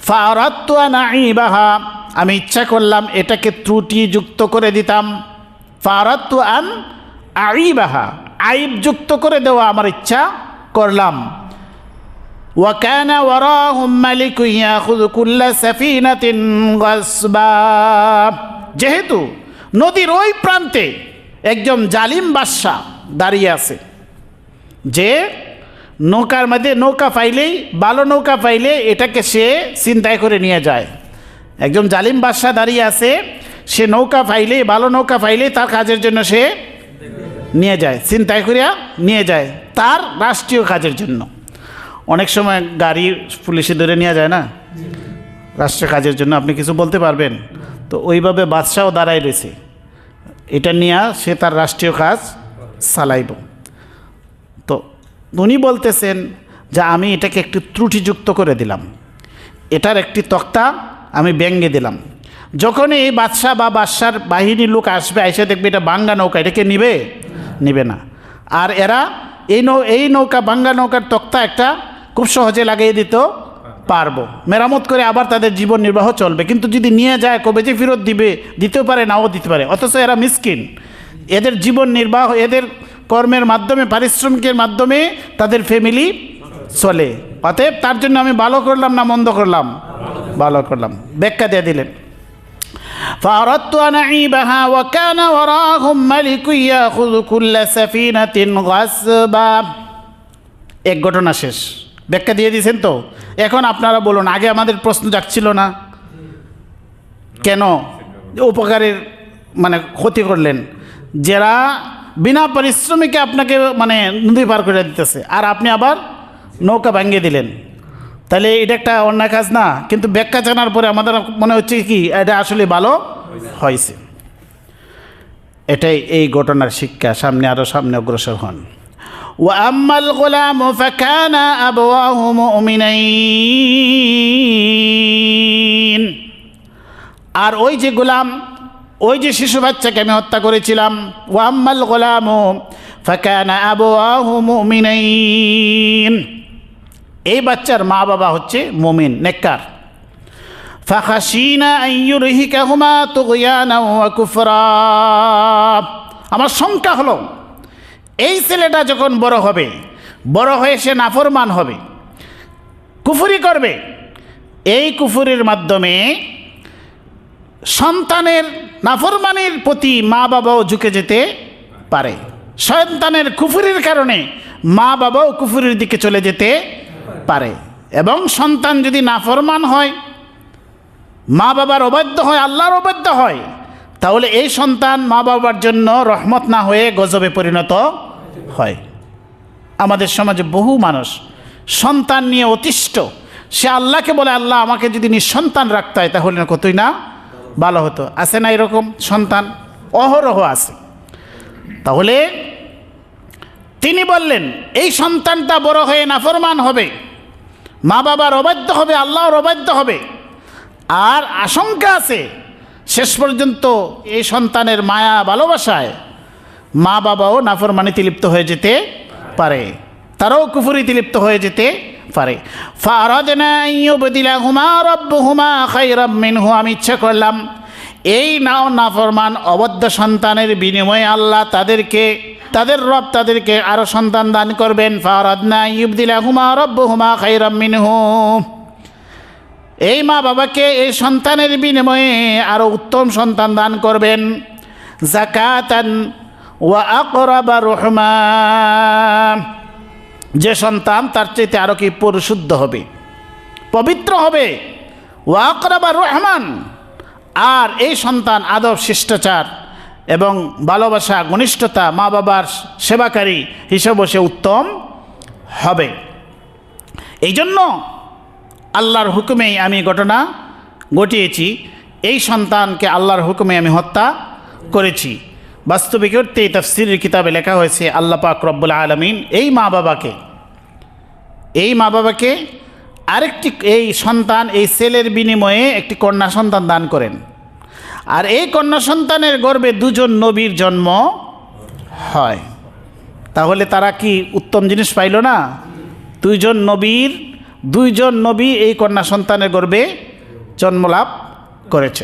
S1: ফারাদতু আন আইবাহা, আমি ইচ্ছা করলাম এটাকে ত্রুটিযুক্ত করে দিতাম। ফারাদতু আন আইবাহা, আইব যুক্ত করে দেওয়া আমার ইচ্ছা করলাম। ওয়া কানা ওয়ারাহুম মালিকুন ইয়াখুযু কুল্লা সাফিনাতিন গাসবা, যেহেতু নদীর ওই প্রান্তে একজন জালিম বাদশা দাঁড়িয়ে আছে, যে নৌকার মধ্যে নৌকা পাইলেই, ভালো নৌকা পাইলে এটাকে সে ছিনতাই করে নিয়ে যায়। একজন জালিম বাদশা দাঁড়িয়ে আছে, সে নৌকা পাইলে, ভালো নৌকা পাইলে তার কাজের জন্য সে নিয়ে যায়, ছিনতাই করিয়া নিয়ে যায় তার রাষ্ট্রীয় কাজের জন্য। অনেক সময় গাড়ি পুলিশে ধরে নিয়ে যায় না, রাষ্ট্রীয় কাজের জন্য। আপনি কিছু বলতে পারবেন? তো ওইভাবে বাদশাও দাঁড়াই রয়েছে, এটা নিয়ে সে তার রাষ্ট্রীয় কাজ চালাইব। তো উনি বলতেছেন যে আমি এটাকে একটু ত্রুটিযুক্ত করে দিলাম, এটার একটি তক্তা আমি ব্যঙ্গে দিলাম। যখন এই বাদশা বা বাদশার বাহিনীর লোক আসবে, এসে দেখবে এটা বাঙ্গা নৌকা, এটাকে নিবে না। আর এরা এই নৌকা, বাঙ্গা নৌকার তক্তা একটা খুব সহজে লাগিয়ে দিতে পারবো, মেরামত করে আবার তাদের জীবন নির্বাহ চলবে। কিন্তু যদি নিয়ে যায়, কবে যে ফেরত দিতেও পারে, নাও দিতে পারে। অথচ এরা মিসকিন, এদের জীবন নির্বাহ, এদের কর্মের মাধ্যমে, পারিশ্রমিকের মাধ্যমে তাদের ফ্যামিলি চলে। অতএব তার জন্য আমি ভালো করলাম না মন্দ করলাম? ভালো করলাম। ব্যাখ্যা দিয়ে দিলেন, فأردت أن أعيبها وكان وراءهم ملك يأخذ كل سفينة غصبا। এক ঘটনা শেষ, ব্যাখ্যা দিয়ে দিয়েছেন। তো এখন আপনারা বলুন, আগে আমাদের প্রশ্ন জাগছিল না কেন উপকারের মানে ক্ষতি করলেন? যারা বিনা পরিশ্রমিকে আপনাকে মানে নদী পার করে দিতেছে, আর আপনি আবার নৌকা ভাঙিয়ে দিলেন, তাহলে এটা একটা অন্যায় কাজ না? কিন্তু ব্যাখ্যা জানার পরে আমাদের মনে হচ্ছে কি এটা আসলে ভালো হয়েছে। এটাই এই ঘটনার শিক্ষা। সামনে অগ্রসর হন। وأما الغلام فكان أبواه مؤمنين। আর ওই যে গোলাম, ওই যে শিশু বাচ্চাকে আমি হত্যা করেছিলাম, وأما الغلام فكان أبواه مؤمنين, এই বাচ্চার মা বাবা হচ্ছে মুমিন, নেককার। فخشينا أن يرهقهما طغيانا وكفرا। আমার শঙ্কা হলো এই ছেলেটা যখন বড় হয়ে সে নাফরমান হবে, কুফরি করবে, এই কুফরির মাধ্যমে সন্তানের নাফরমানির প্রতি মা বাবাও ঝুঁকে যেতে পারে। সন্তানের কুফরির কারণে মা বাবাও কুফরির দিকে চলে যেতে পারে। এবং সন্তান যদি নাফরমান হয়, মা বাবার অবাধ্য হয়, আল্লাহর অবাধ্য হয়, তাহলে এই সন্তান মা বাবার জন্য রহমত না হয়ে গজবে পরিণত হয়। আমাদের সমাজে বহু মানুষ সন্তান নিয়ে অতিষ্ঠ, সে আল্লাহকে বলে, আল্লাহ আমাকে যদি নিঃসন্তান রাখতে হয় তাহলে কতই না ভালো হতো। আছে না এরকম সন্তান? অহরহ আছে। তাহলে তিনি বললেন এই সন্তানটা বড় হয়ে নাফরমান হবে, মা বাবার অবাধ্য হবে, আল্লাহর অবাধ্য হবে। আর আশঙ্কা আছে শেষ পর্যন্ত এই সন্তানের মায়া ভালোবাসায় মা বাবাও নাফরমানিতে লিপ্ত হয়ে যেতে পারে, তারাও কুফরিতে লিপ্ত হয়ে যেতে পারে। ফারাদনা আইয়ুবদিলাহুমা রাব্বুহুমা খায়রাম মিনহু, আমি ইচ্ছা করলাম এই নাফরমান অবদ্ধ সন্তানের বিনিময়ে আল্লাহ তাদের রব তাদেরকে আরও সন্তান দান করবেন। ফারাদনা আইয়ুবদিলাহুমা রাব্বুহুমা খায়রাম মিনহু, এই মা বাবাকে এই সন্তানের বিনিময়ে আরও উত্তম সন্তান দান করবেন। যাকাতান ওয়া আকরাবা রহমা, যে সন্তান তার চাইতে আরও কি পরিশুদ্ধ হবে, পবিত্র হবে। ওয়া আকরাবা রহমান, আর এই সন্তান আদব শিষ্টাচার এবং ভালোবাসা ঘনিষ্ঠতা মা বাবার সেবাকারী হিসেবে সে উত্তম হবে। এই জন্য আল্লাহর হুকুমেই আমি ঘটনা ঘটিয়েছি, এই সন্তানকে আল্লাহর হুকুমে আমি হত্যা করেছি। বাস্তবিক অর্থে এই তাফসীরের কিতাবে লেখা হয়েছে আল্লাহ পাক রব্বুল আলামিন এই মা বাবাকে আরেকটি, এই সন্তান, এই ছেলের বিনিময়ে একটি কন্যা সন্তান দান করেন। আর এই কন্যা সন্তানের গর্ভে দুজন নবীর জন্ম হয়। তাহলে তারা কি উত্তম জিনিস পাইল না? দুইজন নবী এই কন্যা সন্তানের গর্ভে জন্মলাভ করেছে।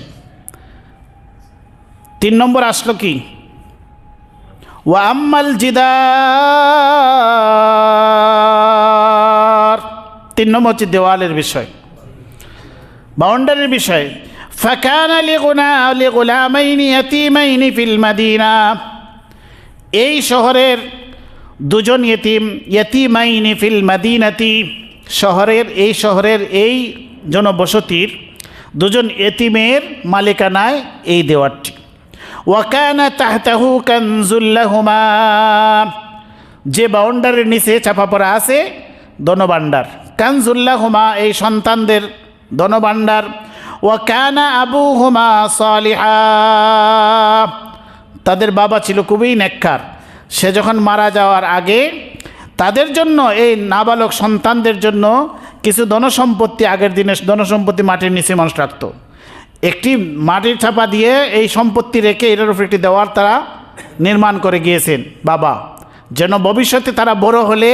S1: 3 নম্বর আসলো কি? ওয়া আম্মাল জিদার, 3 নম্বর হচ্ছে দেওয়ালের বিষয়, বাউন্ডারির বিষয়। ফাকানা লিগুলামাইনি ইয়াতীমাইনি ফিল মাদিনা, এই শহরের দুজন ইয়াতীমাইনি ফিল মাদিনাতি, শহরের এই জনবসতির দুজন এতিমের মালিকানায় এই দেওয়ারটি। ওয়াকানা তাহতাহু কানজুল লাহুমা, যে বাউন্ডারির নিচে চাপা পড়া আছে ধনভাণ্ডার, কানজুল লাহুমা এই সন্তানদের ধনভাণ্ডার। ওয়াকানা আবুহুমা সালিহা, তাদের বাবা ছিল খুবই নেককার। সে যখন মারা যাওয়ার আগে তাদের জন্য, এই নাবালক সন্তানদের জন্য কিছু ধনসম্পত্তি, আগের দিনে ধনসম্পত্তি মাটির নিচে মানুষ রাখত, একটি মাটির ছাপা দিয়ে এই সম্পত্তি রেখে এটার উপর একটি দেওয়ার তারা নির্মাণ করে গিয়েছেন বাবা, যেন ভবিষ্যতে তারা বড় হলে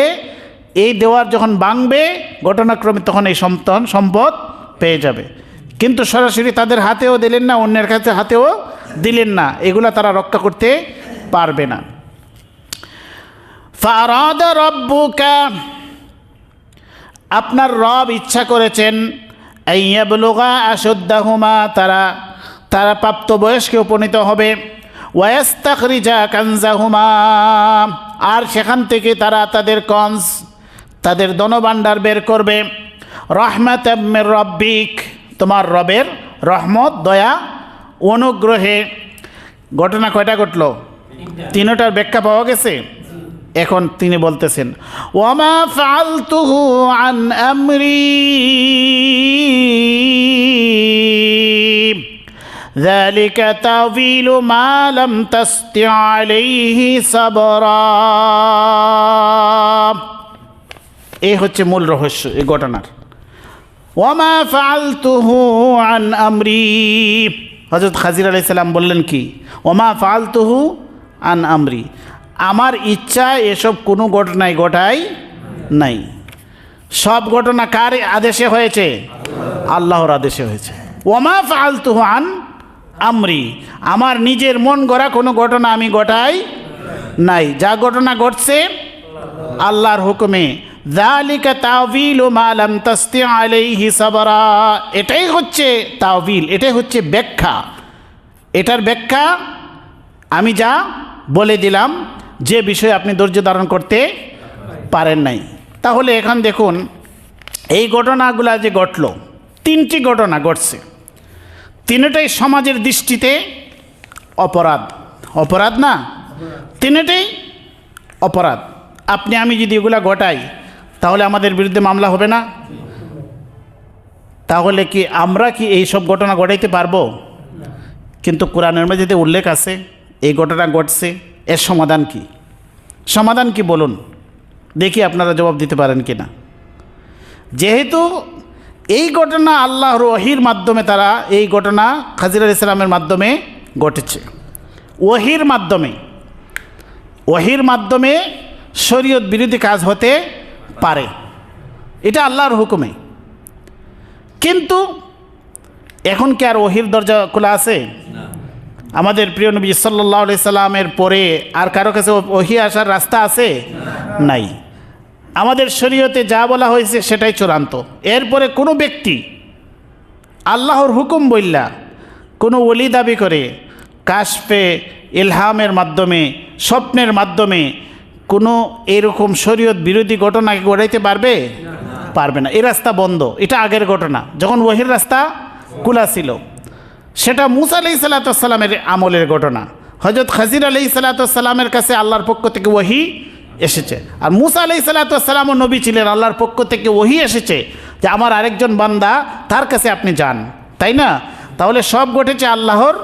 S1: এই দেওয়ার যখন ভাঙবে ঘটনাক্রমে তখন এই সম্পদ পেয়ে যাবে। কিন্তু সরাসরি তাদের হাতেও দিলেন না, অন্যের কাছে হাতেও দিলেন না, এগুলা তারা রক্ষা করতে পারবে না। ফারাদা রাব্বুকা, আপনার রব ইচ্ছা করেছেন, আইয়াবলুগা আশুদ্দাহুমা, তারা প্রাপ্তবয়স্কে উপনীত হবে। ওয়াস্তাখরিজা কানজাহুমা, আর সেখান থেকে তারা তাদের কনজ, তাদের ধনভাণ্ডার বের করবে। রহমাতাম মির রব্বিক, তোমার রবের রহমত, দয়া, অনুগ্রহে। ঘটনা কয়টা ঘটল? তিনটার ব্যাখ্যা পাওয়া গেছে। এখন তিনি বলতেছেন, ওয়ামা ফাআলতুহু আন আমরি যালিকা তাওয়িলু মা লাম তাসতি আলাইহি সাবরা। এই হচ্ছে মূল রহস্য এই ঘটনার। ওয়ামা ফাআলতুহু আন আমরি, হযরত খাজির আলাইহিস সালাম বললেন কি? ওয়ামা ফাআলতুহু আন আমরি, আমার ইচ্ছা এসব কোনো ঘটনায় ঘটাই নাই। সব ঘটনা কার আদেশে হয়েছে? আল্লাহর আদেশে হয়েছে। ওয়ামা ফাআলতুহু আন আমরি, আমার নিজের মন গড়া কোনো ঘটনা আমি ঘটাই নাই। যা ঘটনা ঘটছে আল্লাহর হুকুমে। যালিকা তাওয়িলু মা লাম তাসতি আলাইহি সাবরা, এটাই হচ্ছে তাওয়িল, এটাই হচ্ছে ব্যাখ্যা। এটার ব্যাখ্যা আমি যা বলে দিলাম, যে বিষয়ে আপনি ধৈর্য ধারণ করতে পারেন নাই। তাহলে এখন দেখুন এই ঘটনাগুলা যে ঘটল, তিনটি ঘটনা ঘটছে, তিনটাই সমাজের দৃষ্টিতে অপরাধ। অপরাধ না? তিনটাই অপরাধ। আপনি আমি যদি এগুলা ঘটাই তাহলে আমাদের বিরুদ্ধে মামলা হবে না? তাহলে কি আমরা কি এই সব ঘটনা ঘটাইতে পারবো? কিন্তু কোরআনের মধ্যে উল্লেখ আছে এই ঘটনা ঘটছে, এর সমাধান কি? সমাধান কি বলুন দেখি, আপনারা জবাব দিতে পারেন কি না। যেহেতু এই ঘটনা আল্লাহর ওহীর মাধ্যমে, তারা এই ঘটনা খাজির আলাইহিস সালামের মাধ্যমে ঘটেছে, ওহীর মাধ্যমে শরীয়ত বিরোধী কাজ হতে পারে, এটা আল্লাহর হুকুমে। কিন্তু এখন কি আর ওহীর দরজা খোলা আছে? আমাদের প্রিয় নবী সাল্লাল্লাহু আলাইহি সাল্লামের পরে আর কারো কাছে ওহী আসার রাস্তা আছে? নাই। আমাদের শরীয়তে যা বলা হয়েছে সেটাই চূড়ান্ত। এরপরে কোনো ব্যক্তি আল্লাহর হুকুম বললা কোনো ওলি দাবি করে কাশফে ইলহামের মাধ্যমে, স্বপ্নের মাধ্যমে কোনো এরকম শরীয়ত বিরোধী ঘটনা ঘটাইতে পারবে? পারবে না। এই রাস্তা বন্ধ। এটা আগের ঘটনা, যখন ওহীর রাস্তা খোলা ছিল। সেটা মূসা আলাইহিস সালামের আমলের ঘটনা। হযরত খাজির আলাইহিস সালামের কাছে আল্লাহর পক্ষ থেকে ওহী এসেছে, আর মূসা আলাইহিস সালামও নবী ছিলেন, আল্লাহর পক্ষ থেকে ওহী এসেছে যে আমার আরেকজন বান্দা, তার কাছে আপনি যান, তাই না? তাহলে সব ঘটেছে আল্লাহর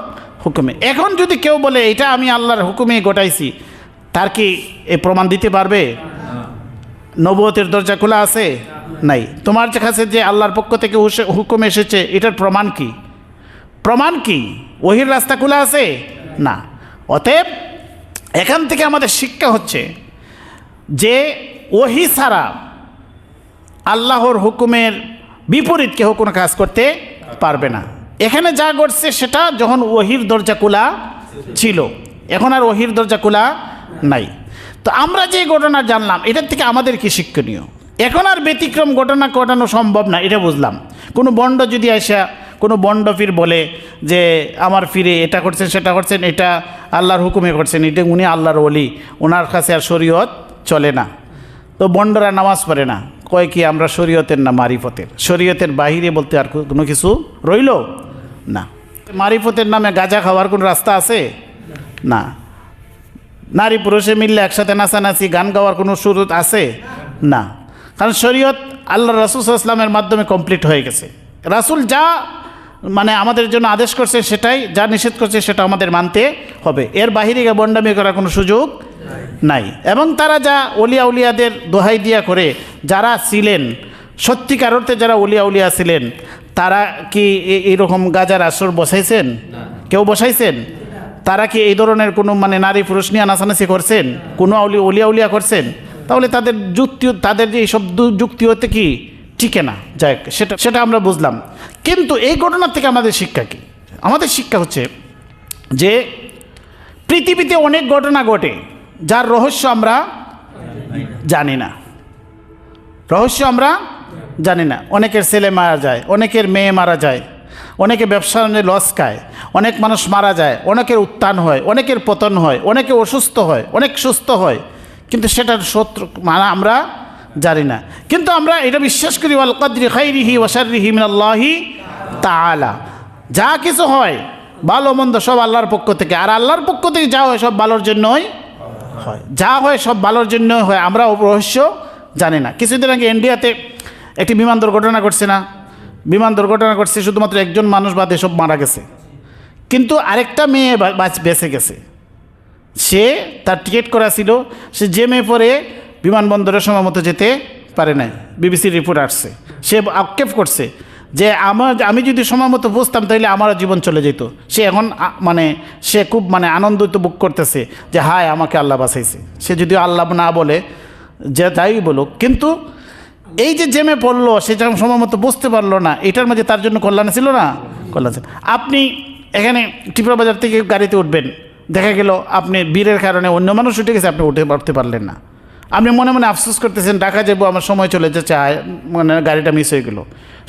S1: হুকুমে। এখন যদি কেউ বলে এটা আমি আল্লাহর হুকুমে ঘটাইছি, তার কি এ প্রমাণ দিতে পারবে? নবুয়তের দরজা খোলা আছে? নাই। তোমার কাছে যে আল্লাহর পক্ষ থেকে হুকুম এসেছে, এটার প্রমাণ কি? প্রমাণ কি? ওহীর রাস্তা খোলা আছে? না। অতএব এখান থেকে আমাদের শিক্ষা হচ্ছে যে ওহী ছাড়া আল্লাহর হুকুমের বিপরীত কেউ কোনো কাজ করতে পারবে না। এখানে যা ঘটছে সেটা যখন ওহীর দরজা খোলা ছিল, এখন আর ওহীর দরজা খোলা নাই। তো আমরা যে ঘটনা জানলাম, এটার থেকে আমাদের কি শিক্ষণীয়? এখন আর ব্যতিক্রম ঘটনা ঘটানো সম্ভব না, এটা বুঝলাম। কোনো বন্ড যদি আসা কোনো বন্ডফির বলে যে আমার ফিরে এটা করছেন সেটা করছেন, এটা আল্লাহর হুকুমে করছেন, এটা উনি আল্লাহর ওলি, ওনার কাছে আর শরীয়ত চলে না। তো বন্ডরা নামাজ পড়ে না, কয় কি আমরা শরীয়তের না মারিফতের, শরীয়তের বাহিরে বলতে আর কোনো কিছু রইল না। মারিফতের নামে গাঁজা খাওয়ার কোনো রাস্তা আছে? না। নারী পুরুষে মিললে একসাথে নাচানাচি গান গাওয়ার কোনো সুরত আছে? না। কারণ শরীয়ত আল্লাহ রাসূল সাল্লাল্লাহু আলাইহি ওয়াসাল্লামের মাধ্যমে কমপ্লিট হয়ে গেছে। রাসূল যা মানে আমাদের জন্য আদেশ করছে সেটাই, যা নিষেধ করছে সেটা আমাদের মানতে হবে। এর বাহিরে বন্ডামি করার কোনো সুযোগ নাই। এবং তারা যা ওলিয়া উলিয়াদের দোহাই দিয়া করে যারা ছিলেন, সত্যিকার অর্থে যারা ওলিয়া উলিয়া ছিলেন, তারা কি এইরকম গাজার আসর বসাইছেন? কেউ বসাইছেন? তারা কি এই ধরনের কোনো মানে নারী পুরুষ নিয়ে নাচানাচি করছেন? কোনো ওলিয়া উলিয়া করছেন? তাহলে তাদের যুক্তি, তাদের যে এইসব যুক্তি হতে কি টিকে না। যাই হোক, সেটা আমরা বুঝলাম। কিন্তু এই ঘটনার থেকে আমাদের শিক্ষা কি? আমাদের শিক্ষা হচ্ছে যে পৃথিবীতে অনেক ঘটনা ঘটে যার রহস্য আমরা জানি না, রহস্য আমরা জানি না। অনেকের ছেলে মারা যায়, অনেকের মেয়ে মারা যায়, অনেকে ব্যবসা লস খায়, অনেক মানুষ মারা যায়, অনেকের উত্থান হয়, অনেকের পতন হয়, অনেকে অসুস্থ হয়, অনেক সুস্থ হয়, কিন্তু সেটার সত্য মানে আমরা জানি না। কিন্তু আমরা এটা বিশ্বাস করি ওয়াল কদরি খাইরিহি ওয়া শাররিহি মিনাল্লাহি তাআলা, যা কিছু হয় ভালো মন্দ সব আল্লাহর পক্ষ থেকে, আর আল্লাহর পক্ষ থেকে যা হয় সব ভালোর জন্যই হয়, যা হয় সব ভালোর জন্য হয়। আমরা রহস্য জানি না। কিছুদিন আগে ইন্ডিয়াতে একটি বিমান দুর্ঘটনা ঘটছে না? বিমান দুর্ঘটনা ঘটছে, শুধুমাত্র একজন মানুষ বাদে সব মারা গেছে, কিন্তু আরেকটা মেয়ে বেঁচে গেছে। সে তার টিকিট করা ছিল, সে জেমে পরে বিমানবন্দরের সময় মতো যেতে পারে নাই। বিবিসির রিপোর্ট আসছে, সে আক্ষেপ করছে যে আমি যদি সময় মতো বুঝতাম তাহলে আমারও জীবন চলে যেত। সে এখন মানে সে খুব মানে আনন্দিত বুক করতেছে যে হায় আমাকে আল্লাহ বাঁচাইছে। সে যদি আল্লাহ না বলে যে তাই বলুক, কিন্তু এই যে জেমে পড়লো, সে যখন সময় মতো বুঝতে পারলো না, এটার মাঝে তার জন্য কল্যাণ ছিল না? কল্যাণ ছিল। আপনি এখানে টিপরা বাজার থেকে গাড়িতে উঠবেন, দেখা গেল আপনি ভিড়ের কারণে অন্য মানুষ উঠে গেছে, আপনি উঠতে পারলেন না। আপনি মনে মনে আফসোস করতেছেন ঢাকা যাবো, আমার সময় চলে যাচ্ছে, মানে গাড়িটা মিস হয়ে গেল।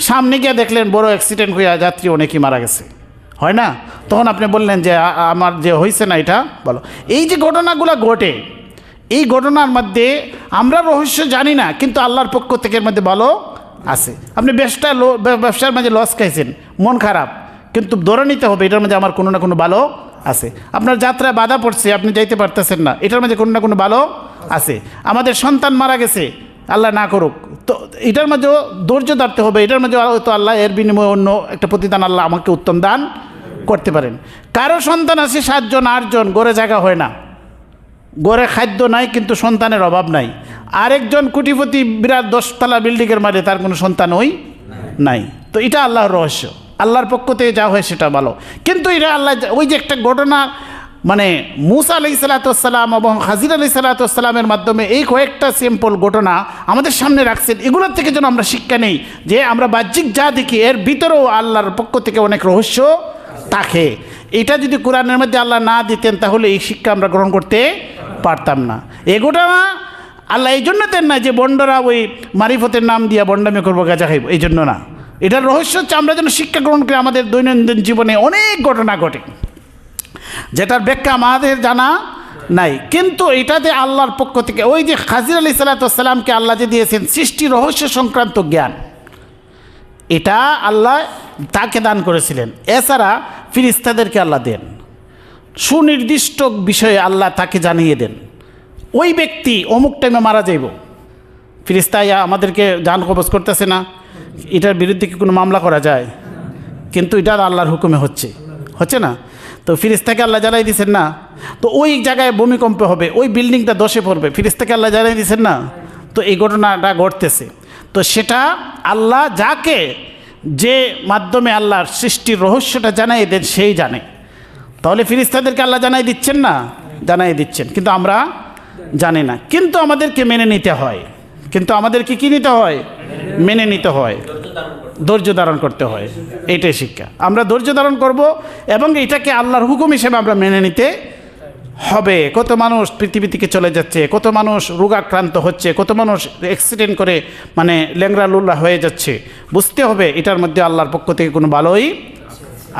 S1: সামনে গিয়ে দেখলেন বড় অ্যাক্সিডেন্ট হয়ে যাত্রী অনেকেই মারা গেছে, হয় না? তখন আপনি বললেন যে আমার যে হয়েছে না এটা বলো। এই যে ঘটনাগুলো ঘটে, এই ঘটনার মধ্যে আমরা রহস্য জানি না, কিন্তু আল্লাহর পক্ষ থেকে এর মধ্যে ভালো আছে। আপনি ব্যবসার মাঝে লস খাইছেন, মন খারাপ, কিন্তু ধরে নিতে হবে এটার মধ্যে আমার কোনো না কোনো ভালো আছে। আপনার যাত্রায় বাধা পড়ছে, আপনি যাইতে পারতেছেন না, এটার মধ্যে কোনো না কোনো ভালো আছে। আমাদের সন্তান মারা গেছে, আল্লাহ না করুক, তো এটার মাঝেও ধৈর্য ধরতে হবে। এটার মাঝে হয়তো আল্লাহ এর বিনিময়ে অন্য একটা প্রতিদান আল্লাহ আমাকে উত্তম দান করতে পারেন। কারো সন্তান আছে 7 জন 8 জন, গড়ে জায়গা হয় না, গড়ে খাদ্য নাই, কিন্তু সন্তানের অভাব নাই। আরেকজন কোটিপতি বিরাট 10 তলা বিল্ডিংয়ের মাঝে, তার কোনো সন্তান নাই। তো এটা আল্লাহর রহস্য, আল্লাহর পক্ষ থেকে যা হয় সেটা ভালো। কিন্তু এটা আল্লাহ ওই যে একটা ঘটনা মানে মূসা আলাইহিস সালাতু ওয়াস সালাম এবং খাজির আলাইহিস সালাতু ওয়াস সালামের মাধ্যমে এই কয়েকটা সিম্পল ঘটনা আমাদের সামনে রাখছেন। এগুলোর থেকে যেন আমরা শিক্ষা নেই যে আমরা বাহ্যিক যা দেখি এর ভিতরেও আল্লাহর পক্ষ থেকে অনেক রহস্য থাকে। এটা যদি কোরআনের মধ্যে আল্লাহ না দিতেন তাহলে এই শিক্ষা আমরা গ্রহণ করতে পারতাম না। এই ঘটনা আল্লাহ এই জন্য দেন না যে বন্ডরা ওই মারিফতের নাম দিয়া বন্ডামি করবো, গাঁজা খাইব, এই জন্য না। এটার রহস্য হচ্ছে আমরা যেন শিক্ষা গ্রহণ করি। আমাদের দৈনন্দিন জীবনে অনেক ঘটনা ঘটে যেটার ব্যাখ্যা আমাদের জানা নাই, কিন্তু এটাতে আল্লাহর পক্ষ থেকে ওই যে খাজির আলাইহিস সালাতু ওয়াস সালামকে আল্লাহ যে দিয়েছেন সৃষ্টি রহস্য সংক্রান্ত জ্ঞান, এটা আল্লাহ তাকে দান করেছিলেন। এছাড়া ফিরিস্তাদেরকে আল্লাহ দেন, সুনির্দিষ্ট বিষয়ে আল্লাহ তাকে জানিয়ে দেন ওই ব্যক্তি অমুক টাইমে মারা যাইব। ফিরিস্তা আমাদেরকে জান কবজ করতেছে না, এটার বিরুদ্ধে কি কোনো মামলা করা যায়? কিন্তু এটা আল্লাহর হুকুমে হচ্ছে না। তো ফিরিস্তাকে আল্লাহ জানাই দিয়েছেন না, তো ওই জায়গায় ভূমিকম্প হবে, ওই বিল্ডিংটা ধসে পড়বে, ফিরিস্তাকে আল্লাহ জানাই দিয়েছেন না। তো এই ঘটনাটা ঘটতেছে, তো সেটা আল্লাহ যাকে যে মাধ্যমে আল্লাহর সৃষ্টির রহস্যটা জানাই দেন সেই জানে। তাহলে ফিরিস্তাদেরকে আল্লাহ জানাই দিচ্ছেন না? জানাই দিচ্ছেন, কিন্তু আমরা জানি না। কিন্তু আমাদেরকে মেনে নিতে হয়, কিন্তু আমাদেরকে কী নিতে হয়? মেনে নিতে হয়, ধৈর্য ধারণ করতে হয়। এইটাই শিক্ষা। আমরা ধৈর্য ধারণ করব এবং এটাকে আল্লাহর হুকুম হিসেবে আমরা মেনে নিতে হবে, কত মানুষ পৃথিবী থেকে চলে যাচ্ছে, কত মানুষ রোগাক্রান্ত হচ্ছে, কত মানুষ অ্যাক্সিডেন্ট করে মানে ল্যাংড়া লুল্লা হয়ে যাচ্ছে, বুঝতে হবে এটার মধ্যে আল্লাহর পক্ষ থেকে কোনো ভালোই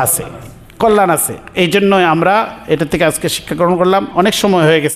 S1: আছে, কল্যাণ আছে। এই জন্যই আমরা এটা থেকে আজকে শিক্ষা গ্রহণ করলাম। অনেক সময় হয়ে গেছে।